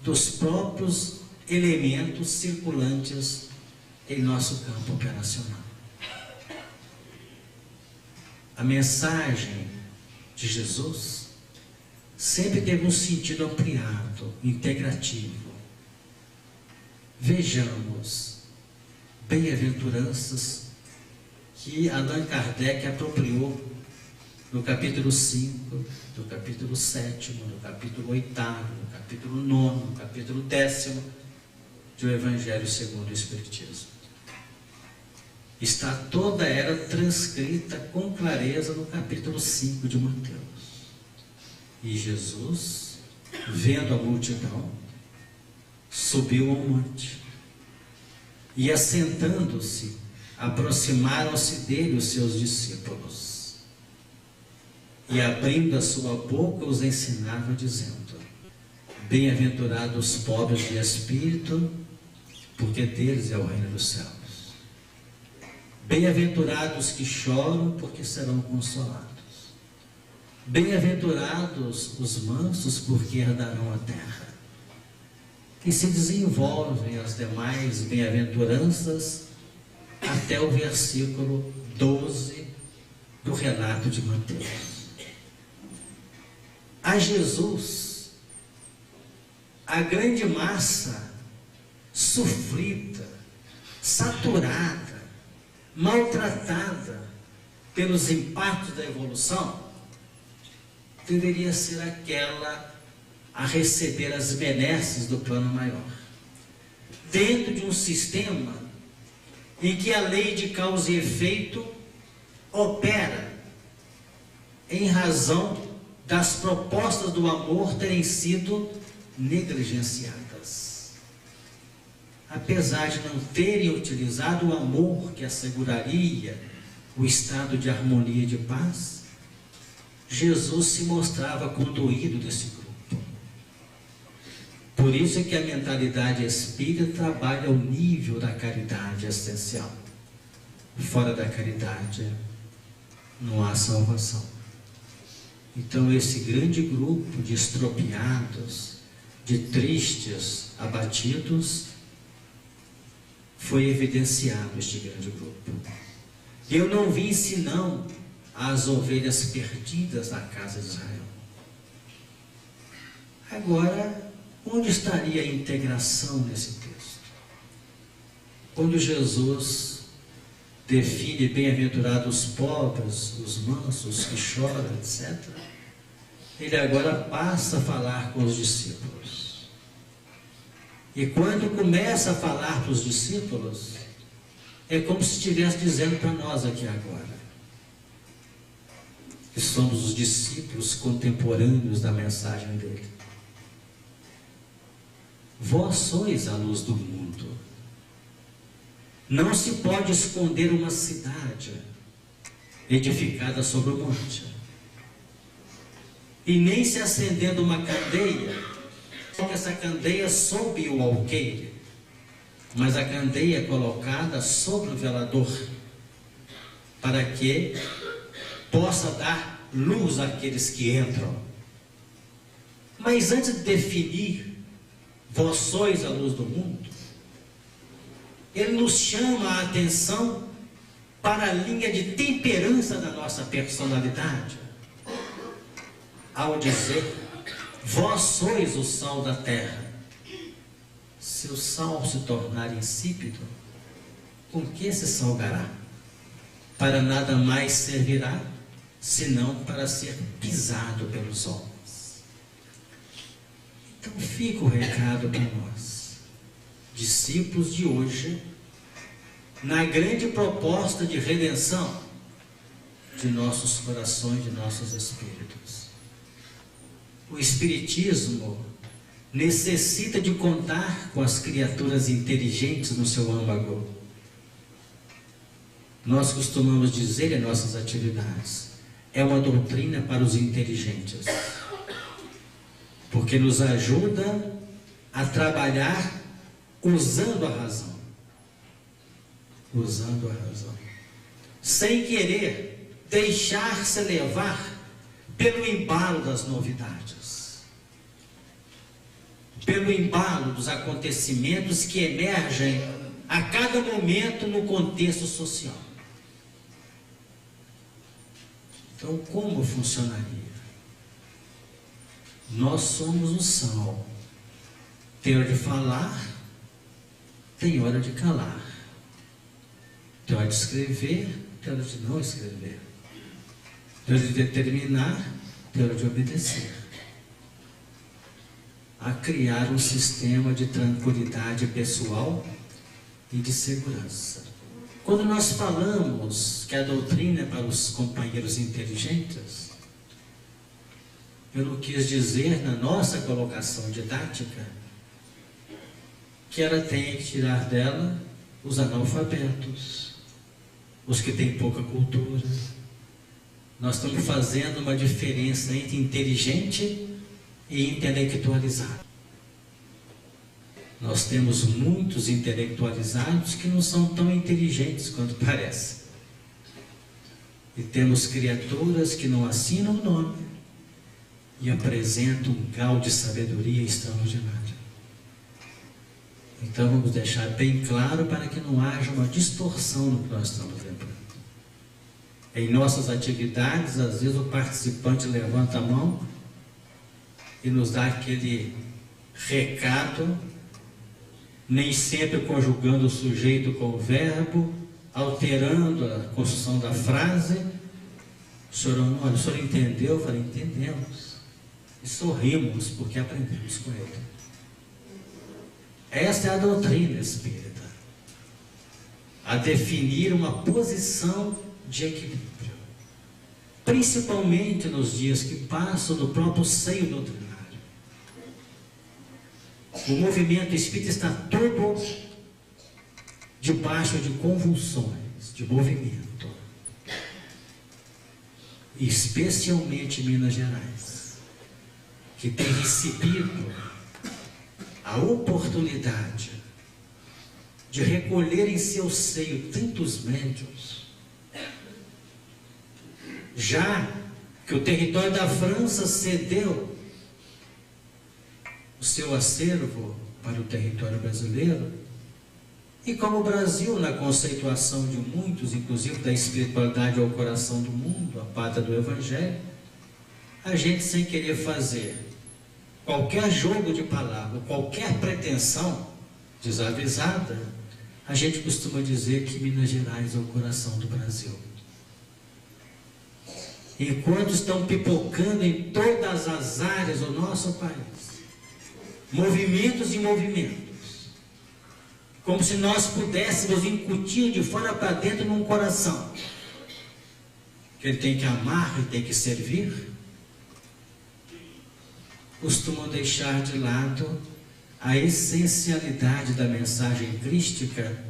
dos próprios elementos circulantes em nosso campo operacional. A mensagem de Jesus sempre teve um sentido ampliado, integrativo. Vejamos bem-aventuranças que Allan Kardec apropriou no capítulo 5, no capítulo 7, no capítulo 8, no capítulo 9, no capítulo 10 do Evangelho segundo o Espiritismo. Está toda ela transcrita com clareza no capítulo 5 de Mateus. E Jesus, vendo a multidão, subiu ao monte. E assentando-se, aproximaram-se dele os seus discípulos. E abrindo a sua boca, os ensinava, dizendo: bem-aventurados os pobres de espírito, porque deles é o reino dos céus. Bem-aventurados que choram, porque serão consolados. Bem-aventurados os mansos, porque herdarão a terra. E se desenvolvem as demais bem-aventuranças até o versículo 12 do relato de Mateus. A Jesus, a grande massa sofrida, saturada, maltratada pelos impactos da evolução, deveria ser aquela a receber as benesses do plano maior, dentro de um sistema em que a lei de causa e efeito opera em razão das propostas do amor terem sido negligenciadas. Apesar de não terem utilizado o amor que asseguraria o estado de harmonia e de paz, Jesus se mostrava conduído desse grupo. Por isso é que a mentalidade espírita trabalha ao nível da caridade essencial. Fora da caridade não há salvação. Então esse grande grupo de estropiados, de tristes, abatidos, foi evidenciado este grande grupo. Eu não vim senão as ovelhas perdidas da casa de Israel. Agora, onde estaria a integração nesse texto? Quando Jesus define bem-aventurados os pobres, os mansos, que choram, etc., ele agora passa a falar com os discípulos. E quando começa a falar para os discípulos, é como se estivesse dizendo para nós aqui agora, que somos os discípulos contemporâneos da mensagem dele. Vós sois a luz do mundo. Não se pode esconder uma cidade edificada sobre o monte, e nem se acendendo uma candeia, que essa candeia sob o alqueire, mas a candeia é colocada sobre o velador, para que possa dar luz àqueles que entram. Mas antes de definir, vós sois a luz do mundo, ele nos chama a atenção para a linha de temperança da nossa personalidade, ao dizer: vós sois o sal da terra. Se o sal se tornar insípido, com que se salgará? Para nada mais servirá, senão para ser pisado pelos homens. Então fica o recado para nós, discípulos de hoje, na grande proposta de redenção de nossos corações, de nossos espíritos. O Espiritismo necessita de contar com as criaturas inteligentes no seu âmago. Nós costumamos dizer em nossas atividades, é uma doutrina para os inteligentes, porque nos ajuda a trabalhar usando a razão. Usando a razão. Sem querer deixar-se levar pelo embalo das novidades, pelo embalo dos acontecimentos que emergem a cada momento no contexto social. Então, como funcionaria? Nós somos o sal. Tem hora de falar, tem hora de calar. Tem hora de escrever, tem hora de não escrever. Tem hora de determinar, tem hora de obedecer. A criar um sistema de tranquilidade pessoal e de segurança. Quando nós falamos que a doutrina é para os companheiros inteligentes, eu não quis dizer na nossa colocação didática que ela tem que tirar dela os analfabetos, os que têm pouca cultura. Nós estamos fazendo uma diferença entre inteligente e intelectualizado. Nós temos muitos intelectualizados que não são tão inteligentes quanto parece. E temos criaturas que não assinam o nome e apresentam um grau de sabedoria extraordinário. Então vamos deixar bem claro para que não haja uma distorção no que nós estamos lembrando. Em nossas atividades, às vezes o participante levanta a mão e nos dá aquele recado, nem sempre conjugando o sujeito com o verbo, alterando a construção da frase. O senhor entendeu? Eu falei, entendemos. E sorrimos porque aprendemos com ele. Essa é a doutrina espírita, a definir uma posição de equilíbrio, principalmente nos dias que passam no próprio seio doutrinário. O movimento espírita está todo debaixo de convulsões, de movimento, especialmente em Minas Gerais, que tem recebido a oportunidade de recolher em seu seio tantos médiuns, já que o território da França cedeu o seu acervo para o território brasileiro, e como o Brasil, na conceituação de muitos, inclusive da espiritualidade ao coração do mundo, a pátria do Evangelho, a gente, sem querer fazer qualquer jogo de palavra, qualquer pretensão desavisada, a gente costuma dizer que Minas Gerais é o coração do Brasil. Enquanto estão pipocando em todas as áreas do nosso país, movimentos e movimentos, como se nós pudéssemos incutir de fora para dentro num coração, que ele tem que amar e tem que servir, costumam deixar de lado a essencialidade da mensagem crística,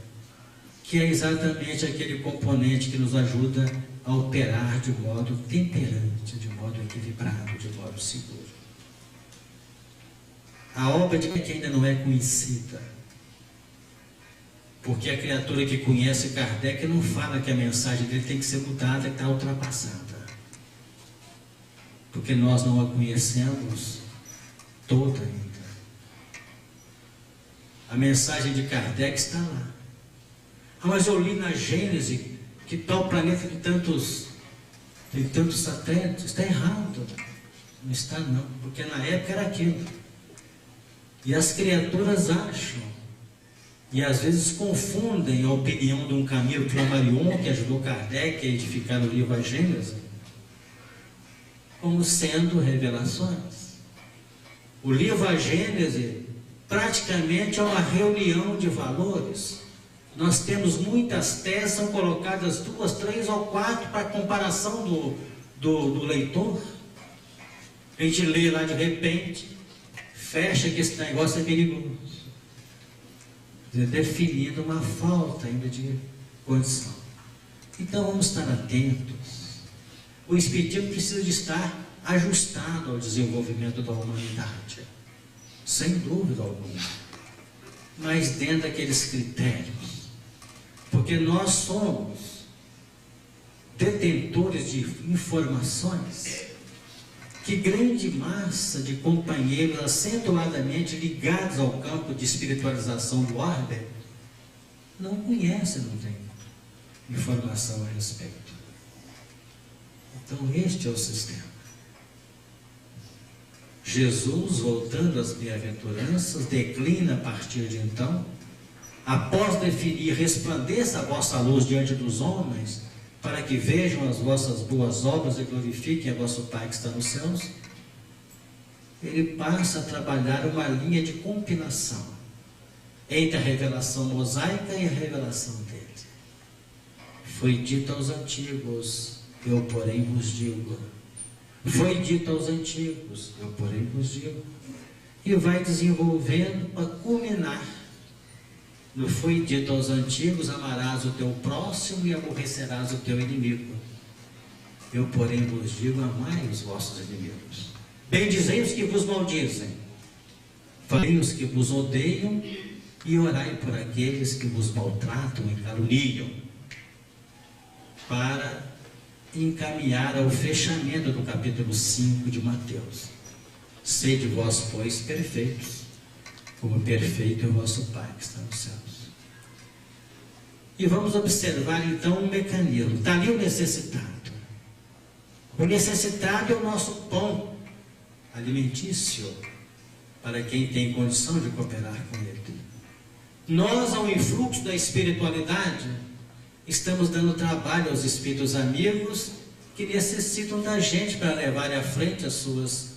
que é exatamente aquele componente que nos ajuda a operar de modo temperante, de modo equilibrado, de modo seguro. A obra de quem ainda não é conhecida, porque a criatura que conhece Kardec não fala que a mensagem dele tem que ser mudada, que está ultrapassada, porque nós não a conhecemos toda ainda. A mensagem de Kardec está lá. Ah, mas eu li na Gênese que tal planeta tem tantos satélites. Está errado. Não está não, porque na época era aquilo. E as criaturas acham, e às vezes confundem a opinião de um Camilo Flammarion, que ajudou Kardec a edificar o livro A Gênese, como sendo revelações. O livro A Gênese praticamente é uma reunião de valores. Nós temos muitas teses, são colocadas 2, 3 ou 4 para comparação do leitor. A gente lê lá de repente, fecha que esse negócio é perigoso, definindo uma falta ainda de condição. Então vamos estar atentos. O Espiritismo precisa de estar ajustado ao desenvolvimento da humanidade, sem dúvida alguma, mas dentro daqueles critérios, porque nós somos detentores de informações que grande massa de companheiros acentuadamente ligados ao campo de espiritualização do orbe não conhecem, não tem informação a respeito. Então este é o sistema. Jesus, voltando às bem-aventuranças, declina a partir de então, após definir: resplandeça a vossa luz diante dos homens, para que vejam as vossas boas obras e glorifiquem a vosso Pai que está nos céus. Ele passa a trabalhar uma linha de compilação entre a revelação mosaica e a revelação dele. Foi dito aos antigos, eu porém vos digo. Foi dito aos antigos, eu porém vos digo. E vai desenvolvendo para culminar Não foi dito aos antigos: amarás o teu próximo e aborrecerás o teu inimigo. Eu, porém, vos digo: amai os vossos inimigos. Bendizei os que vos maldizem, falei os que vos odeiam, e orai por aqueles que vos maltratam e caluniam, para encaminhar ao fechamento do capítulo 5 de Mateus. Sede vós, pois, perfeitos, como perfeito é o vosso Pai que está nos céus. E vamos observar então um mecanismo. Está ali o necessitado. O necessitado é o nosso pão alimentício para quem tem condição de cooperar com ele. Nós, ao influxo da espiritualidade, estamos dando trabalho aos espíritos amigos que necessitam da gente para levar à frente as suas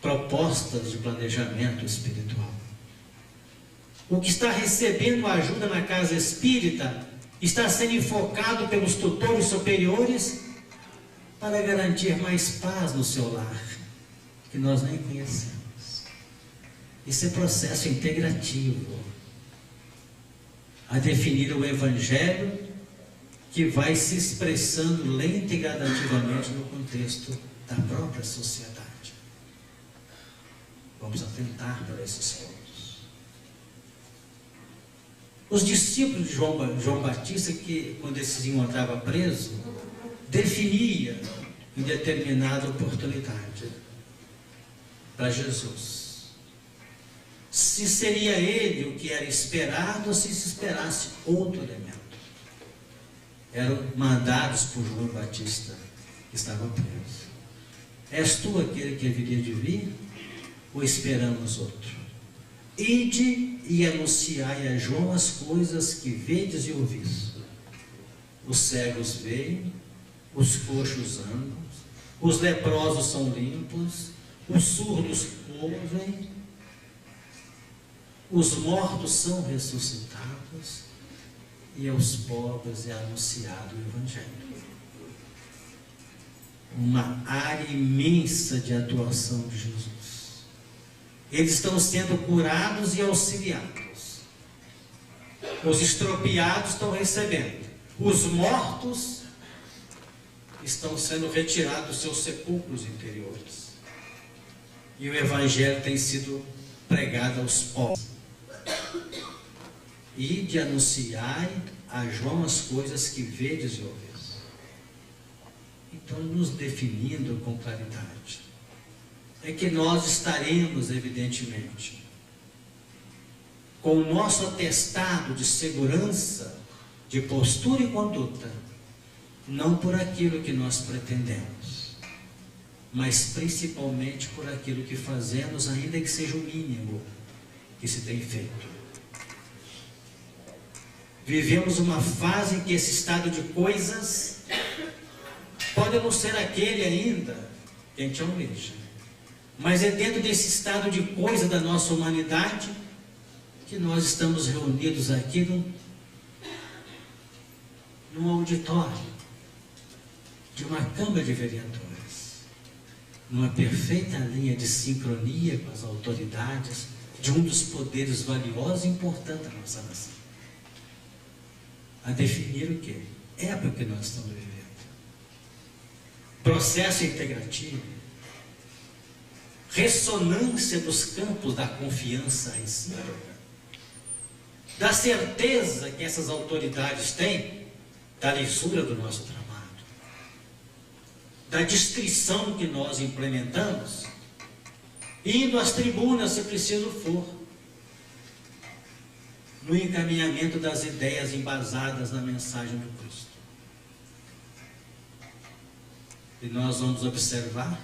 propostas de planejamento espiritual. O que está recebendo ajuda na casa espírita está sendo enfocado pelos tutores superiores para garantir mais paz no seu lar, que nós nem conhecemos. Isso é processo integrativo a definir o Evangelho, que vai se expressando lenta e gradativamente no contexto da própria sociedade. Vamos atentar para esses pontos. Os discípulos de João Batista, que quando ele se encontrava preso, definia em determinada oportunidade para Jesus se seria ele o que era esperado ou se esperasse outro elemento. Eram mandados por João Batista, que estava preso. És tu aquele que haveria de vir, ou esperamos outro? Ide e anunciai a João as coisas que vedes e ouvis. Os cegos veem, os coxos andam, os leprosos são limpos, os surdos ouvem, os mortos são ressuscitados, e aos pobres é anunciado o Evangelho. Uma área imensa de atuação de Jesus. Eles estão sendo curados e auxiliados. Os estropiados estão recebendo. Os mortos estão sendo retirados dos seus sepulcros interiores. E o Evangelho tem sido pregado aos pobres. E de anunciai a João as coisas que vedes e ouvis. Então, nos definindo com claridade, é que nós estaremos, evidentemente, com o nosso atestado de segurança, de postura e conduta, não por aquilo que nós pretendemos, mas principalmente por aquilo que fazemos, ainda que seja o mínimo que se tem feito. Vivemos uma fase em que esse estado de coisas pode não ser aquele ainda que a gente almeja, mas é dentro desse estado de coisa da nossa humanidade que nós estamos reunidos aqui num auditório de uma Câmara de Vereadores, numa perfeita linha de sincronia com as autoridades de um dos poderes valiosos e importantes da nossa nação, a definir o que? Época que nós estamos vivendo. Processo integrativo, ressonância dos campos da confiança recíproca, da certeza que essas autoridades têm da lisura do nosso trabalho, da distrição que nós implementamos, indo às tribunas se preciso for, no encaminhamento das ideias embasadas na mensagem do Cristo. E nós vamos observar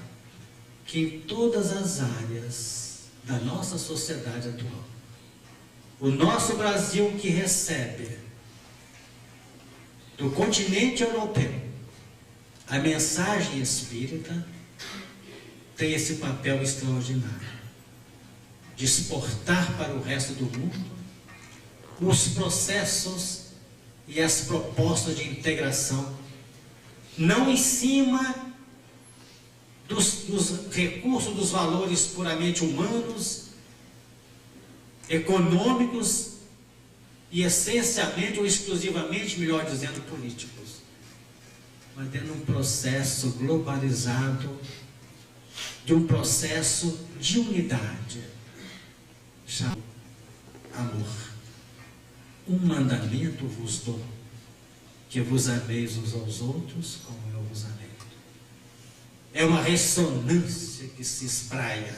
que em todas as áreas da nossa sociedade atual, o nosso Brasil, que recebe do continente europeu a mensagem espírita, tem esse papel extraordinário de exportar para o resto do mundo os processos e as propostas de integração, não em cima dos recursos, dos valores puramente humanos, econômicos, e essencialmente ou exclusivamente, melhor dizendo, políticos, mas dentro de um processo globalizado, de um processo de unidade, chamado amor. Um mandamento vos dou, que vos ameis uns aos outros como eu vos amei. É uma ressonância que se espraia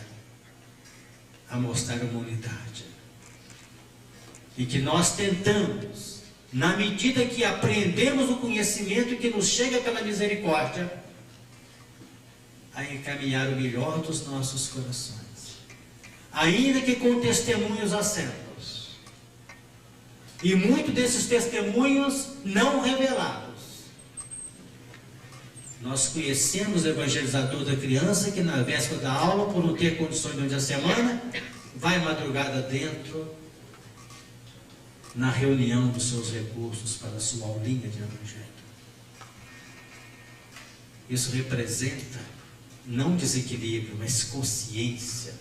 a mostrar uma unidade. E que nós tentamos, na medida que aprendemos o conhecimento que nos chega pela misericórdia, a encaminhar o melhor dos nossos corações. Ainda que com testemunhos acertos. E muitos desses testemunhos não revelados. Nós conhecemos o evangelizador da criança que na véspera da aula, por não ter condições durante a semana, vai madrugada dentro, na reunião dos seus recursos para a sua aulinha de evangelho. Isso representa não desequilíbrio, mas consciência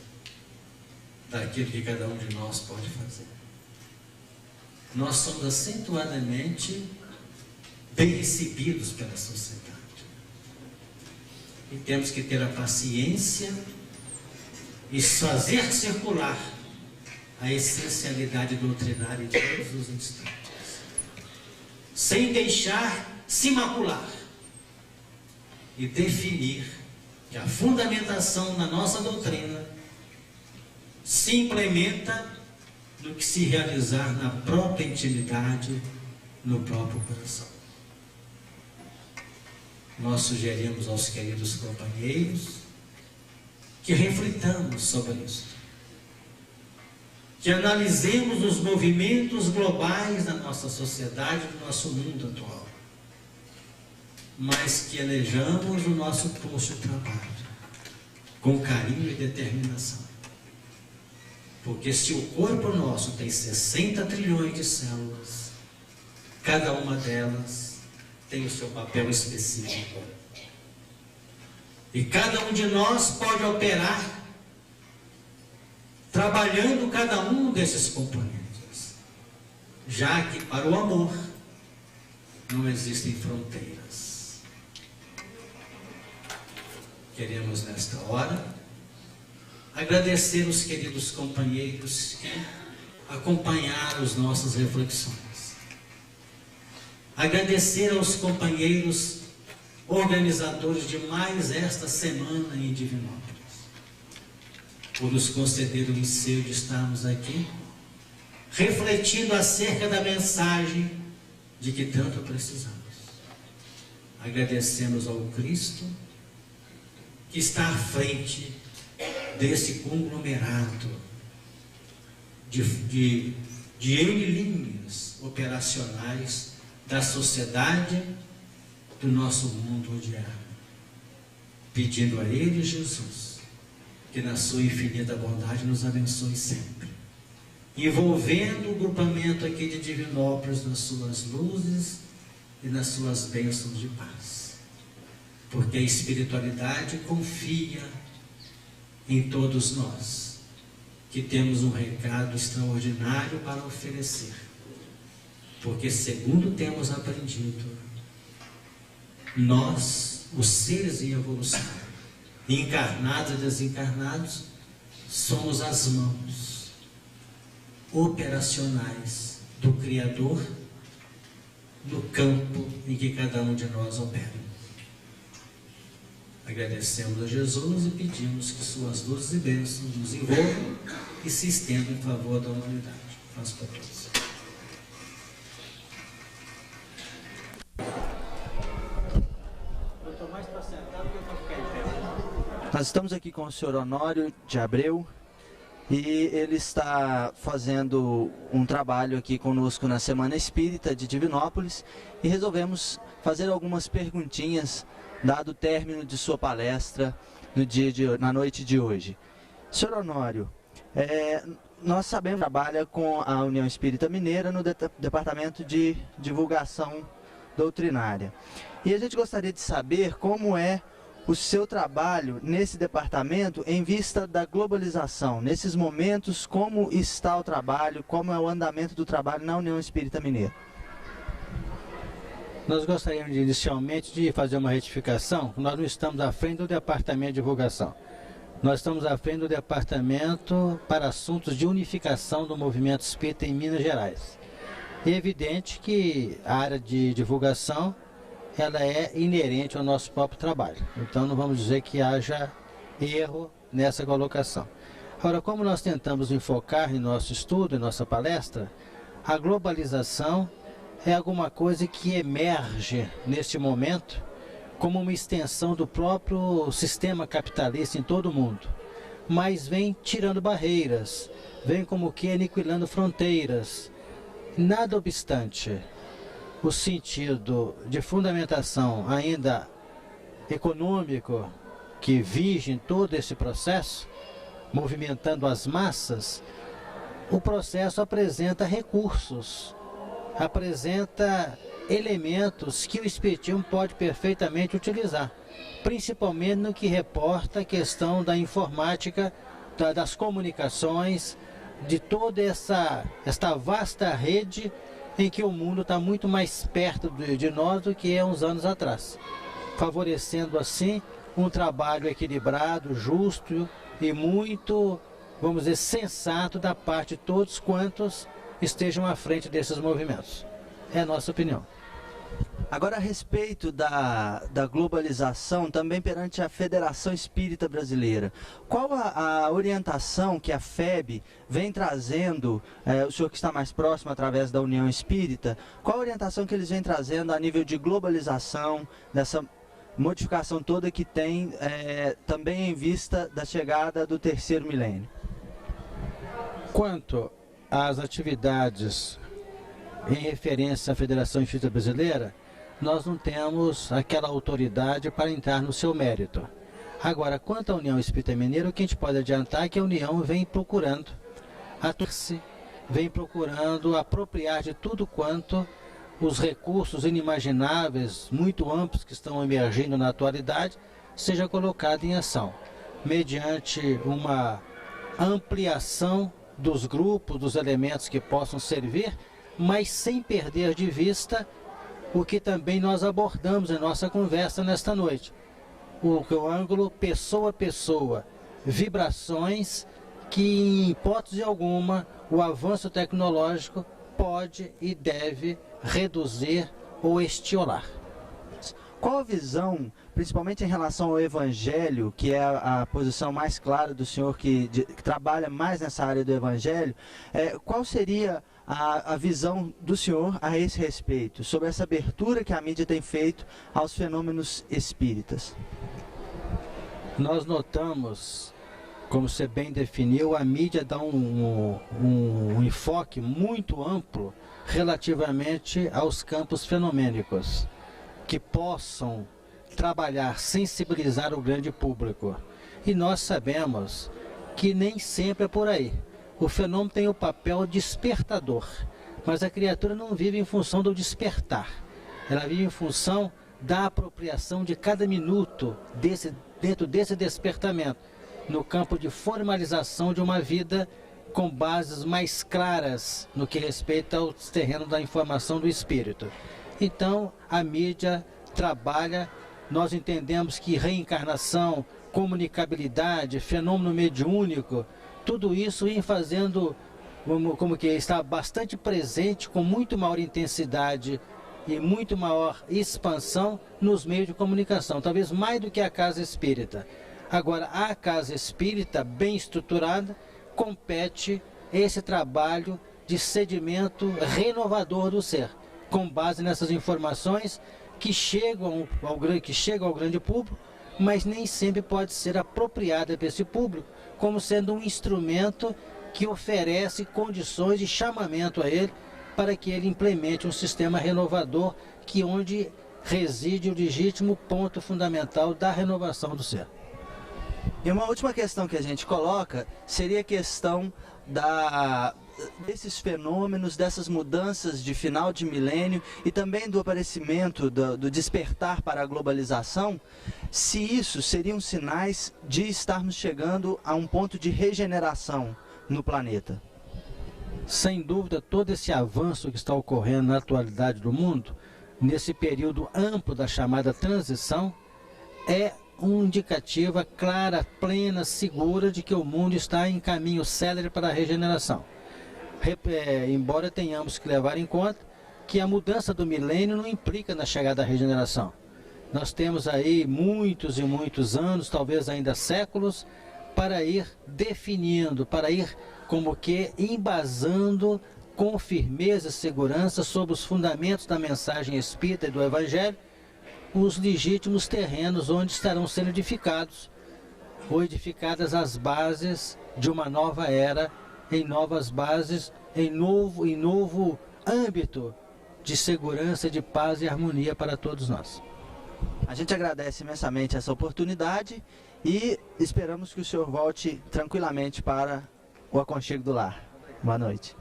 daquilo que cada um de nós pode fazer. Nós somos acentuadamente bem recebidos pela sociedade. E temos que ter a paciência e fazer circular a essencialidade doutrinária em todos os instantes, sem deixar se macular, e definir que a fundamentação na nossa doutrina se implementa no que se realizar na própria intimidade, no próprio coração. Nós sugerimos aos queridos companheiros que reflitamos sobre isso, que analisemos os movimentos globais da nossa sociedade, do nosso mundo atual, mas que elejamos o nosso posto de trabalho com carinho e determinação. Porque se o corpo nosso tem 60 trilhões de células, cada uma delas tem o seu papel específico. E cada um de nós pode operar trabalhando cada um desses componentes, já que para o amor não existem fronteiras. Queremos nesta hora agradecer os queridos companheiros que acompanharam as nossas reflexões. Agradecer aos companheiros organizadores de mais esta semana em Divinópolis, por nos conceder o ensejo de estarmos aqui, refletindo acerca da mensagem de que tanto precisamos. Agradecemos ao Cristo, que está à frente desse conglomerado de N linhas operacionais da sociedade do nosso mundo odiado, pedindo a Ele, Jesus, que na sua infinita bondade nos abençoe sempre, envolvendo o grupamento aqui de Divinópolis nas suas luzes e nas suas bênçãos de paz, porque a espiritualidade confia em todos nós, que temos um recado extraordinário para oferecer, porque segundo temos aprendido, nós, os seres em evolução, encarnados e desencarnados, somos as mãos operacionais do Criador no campo em que cada um de nós opera. Agradecemos a Jesus e pedimos que suas luzes e bênçãos nos envolvam e se estendam em favor da humanidade. Paz para todos. Nós estamos aqui com o senhor Honório de Abreu e ele está fazendo um trabalho aqui conosco na Semana Espírita de Divinópolis e resolvemos fazer algumas perguntinhas dado o término de sua palestra na noite de hoje. Senhor Honório, nós sabemos que trabalha com a União Espírita Mineira no Departamento de Divulgação Doutrinária. E a gente gostaria de saber como é o seu trabalho nesse departamento em vista da globalização. Nesses momentos, como está o trabalho, como é o andamento do trabalho na União Espírita Mineira? Nós gostaríamos inicialmente de fazer uma retificação. Nós não estamos à frente do Departamento de Divulgação. Nós estamos à frente do Departamento para Assuntos de Unificação do Movimento Espírita em Minas Gerais. É evidente que a área de divulgação ela é inerente ao nosso próprio trabalho. Então não vamos dizer que haja erro nessa colocação. Agora, como nós tentamos enfocar em nosso estudo, em nossa palestra, a globalização é alguma coisa que emerge neste momento como uma extensão do próprio sistema capitalista em todo o mundo, mas vem tirando barreiras, vem como que aniquilando fronteiras. Nada obstante, o sentido de fundamentação ainda econômico que vige em todo esse processo, movimentando as massas, o processo apresenta recursos, apresenta elementos que o Espiritismo pode perfeitamente utilizar, principalmente no que reporta a questão da informática, das comunicações, de toda esta vasta rede em que o mundo está muito mais perto de nós do que há uns anos atrás, favorecendo assim um trabalho equilibrado, justo e muito, vamos dizer, sensato da parte de todos quantos estejam à frente desses movimentos. É a nossa opinião. Agora, a respeito da globalização, também perante a Federação Espírita Brasileira, qual a orientação que a FEB vem trazendo, o senhor que está mais próximo através da União Espírita, qual a orientação que eles vêm trazendo a nível de globalização, dessa modificação toda que tem também em vista da chegada do terceiro milênio? Quanto às atividades em referência à Federação Espírita Brasileira, nós não temos aquela autoridade para entrar no seu mérito. Agora, quanto à União Espírita Mineira, o que a gente pode adiantar é que a União vem procurando apropriar de tudo quanto os recursos inimagináveis, muito amplos que estão emergindo na atualidade, seja colocado em ação, mediante uma ampliação dos grupos, dos elementos que possam servir, mas sem perder de vista o que também nós abordamos em nossa conversa nesta noite. O ângulo pessoa a pessoa, vibrações que, em hipótese alguma, o avanço tecnológico pode e deve reduzir ou estiolar. Qual a visão, principalmente em relação ao Evangelho, que é a posição mais clara do senhor que trabalha mais nessa área do Evangelho, qual seria a visão do senhor a esse respeito, sobre essa abertura que a mídia tem feito aos fenômenos espíritas? Nós notamos, como você bem definiu, a mídia dá um enfoque muito amplo relativamente aos campos fenomênicos, que possam trabalhar, sensibilizar o grande público. E nós sabemos que nem sempre é por aí. O fenômeno tem o papel despertador, mas a criatura não vive em função do despertar. Ela vive em função da apropriação de cada minuto dentro desse despertamento, no campo de formalização de uma vida com bases mais claras no que respeita ao terreno da informação do espírito. Então, a mídia trabalha, nós entendemos que reencarnação, comunicabilidade, fenômeno mediúnico, tudo isso vem fazendo, como que está bastante presente, com muito maior intensidade e muito maior expansão nos meios de comunicação, talvez mais do que a casa espírita. Agora, a casa espírita, bem estruturada, compete esse trabalho de sedimento renovador do ser, com base nessas informações que chegam ao grande público, mas nem sempre pode ser apropriada para esse público como sendo um instrumento que oferece condições de chamamento a ele para que ele implemente um sistema renovador, que onde reside o legítimo ponto fundamental da renovação do ser. E uma última questão que a gente coloca seria a questão desses fenômenos, dessas mudanças de final de milênio e também do aparecimento, do despertar para a globalização, se isso seriam sinais de estarmos chegando a um ponto de regeneração no planeta? Sem dúvida, todo esse avanço que está ocorrendo na atualidade do mundo, nesse período amplo da chamada transição, é uma indicativa clara, plena, segura de que o mundo está em caminho célere para a regeneração. Embora tenhamos que levar em conta que a mudança do milênio não implica na chegada da regeneração. Nós temos aí muitos e muitos anos, talvez ainda séculos, para ir definindo, para ir como que embasando com firmeza e segurança sobre os fundamentos da mensagem espírita e do Evangelho, os legítimos terrenos onde estarão sendo edificados, ou edificadas as bases de uma nova era, em novas bases, em novo âmbito de segurança, de paz e harmonia para todos nós. A gente agradece imensamente essa oportunidade e esperamos que o senhor volte tranquilamente para o aconchego do lar. Boa noite.